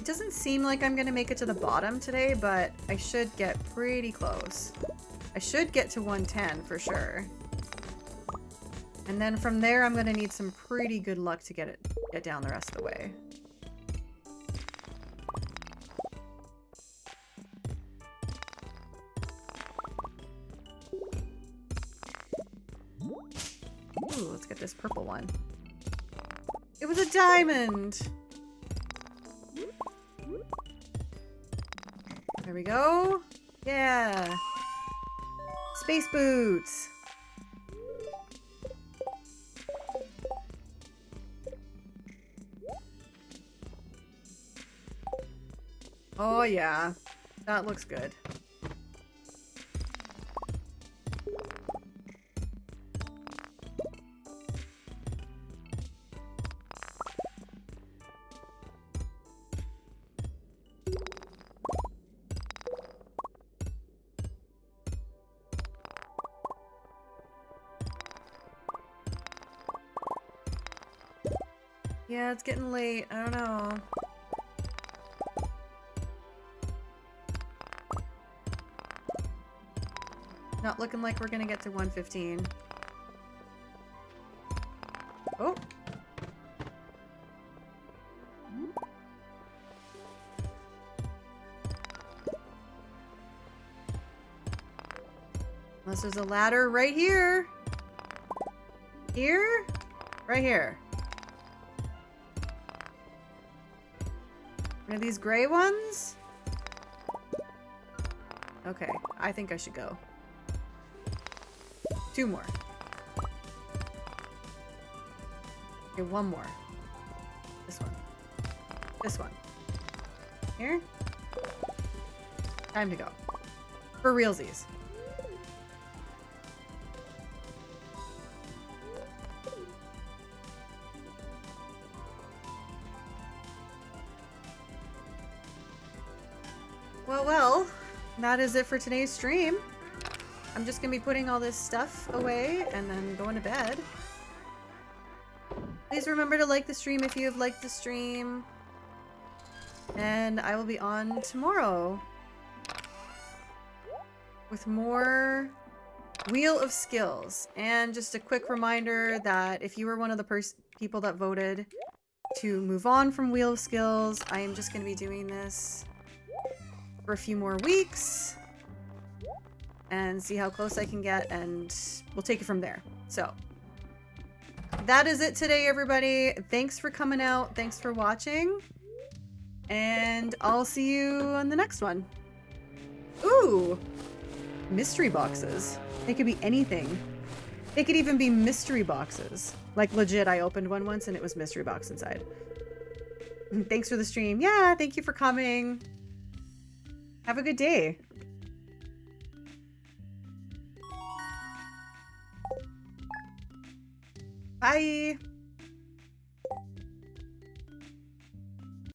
S1: Doesn't seem like I'm gonna make it to the bottom today, but I should get pretty close. I should get to 110 for sure. And then from there, I'm gonna need some pretty good luck to get down the rest of the way. Ooh, let's get this purple one. It was a diamond! There we go. Yeah. Space boots. Oh yeah. That looks good. Yeah, it's getting late. I don't know. Not looking like we're gonna get to 115. Oh. Unless there's a ladder right here. Here? Right here. Are these gray ones? Okay, I think I should go. 2 more. Okay, 1 more. This one. This one. Here? Time to go. For realsies. Well, that is it for today's stream. I'm just gonna be putting all this stuff away and then going to bed. Please remember to like the stream if you have liked the stream. And I will be on tomorrow with more Wheel of Skills. And just a quick reminder that if you were one of the people that voted to move on from Wheel of Skills, I am just going to be doing this for a few more weeks and see how close I can get, and we'll take it from there. So that is it today, everybody. Thanks for coming out. Thanks for watching. And I'll see you on the next one. Ooh, mystery boxes. They could be anything. They could even be mystery boxes. Like legit, I opened one once and it was mystery box inside. Thanks for the stream. Yeah, thank you for coming. Have a good day. Bye.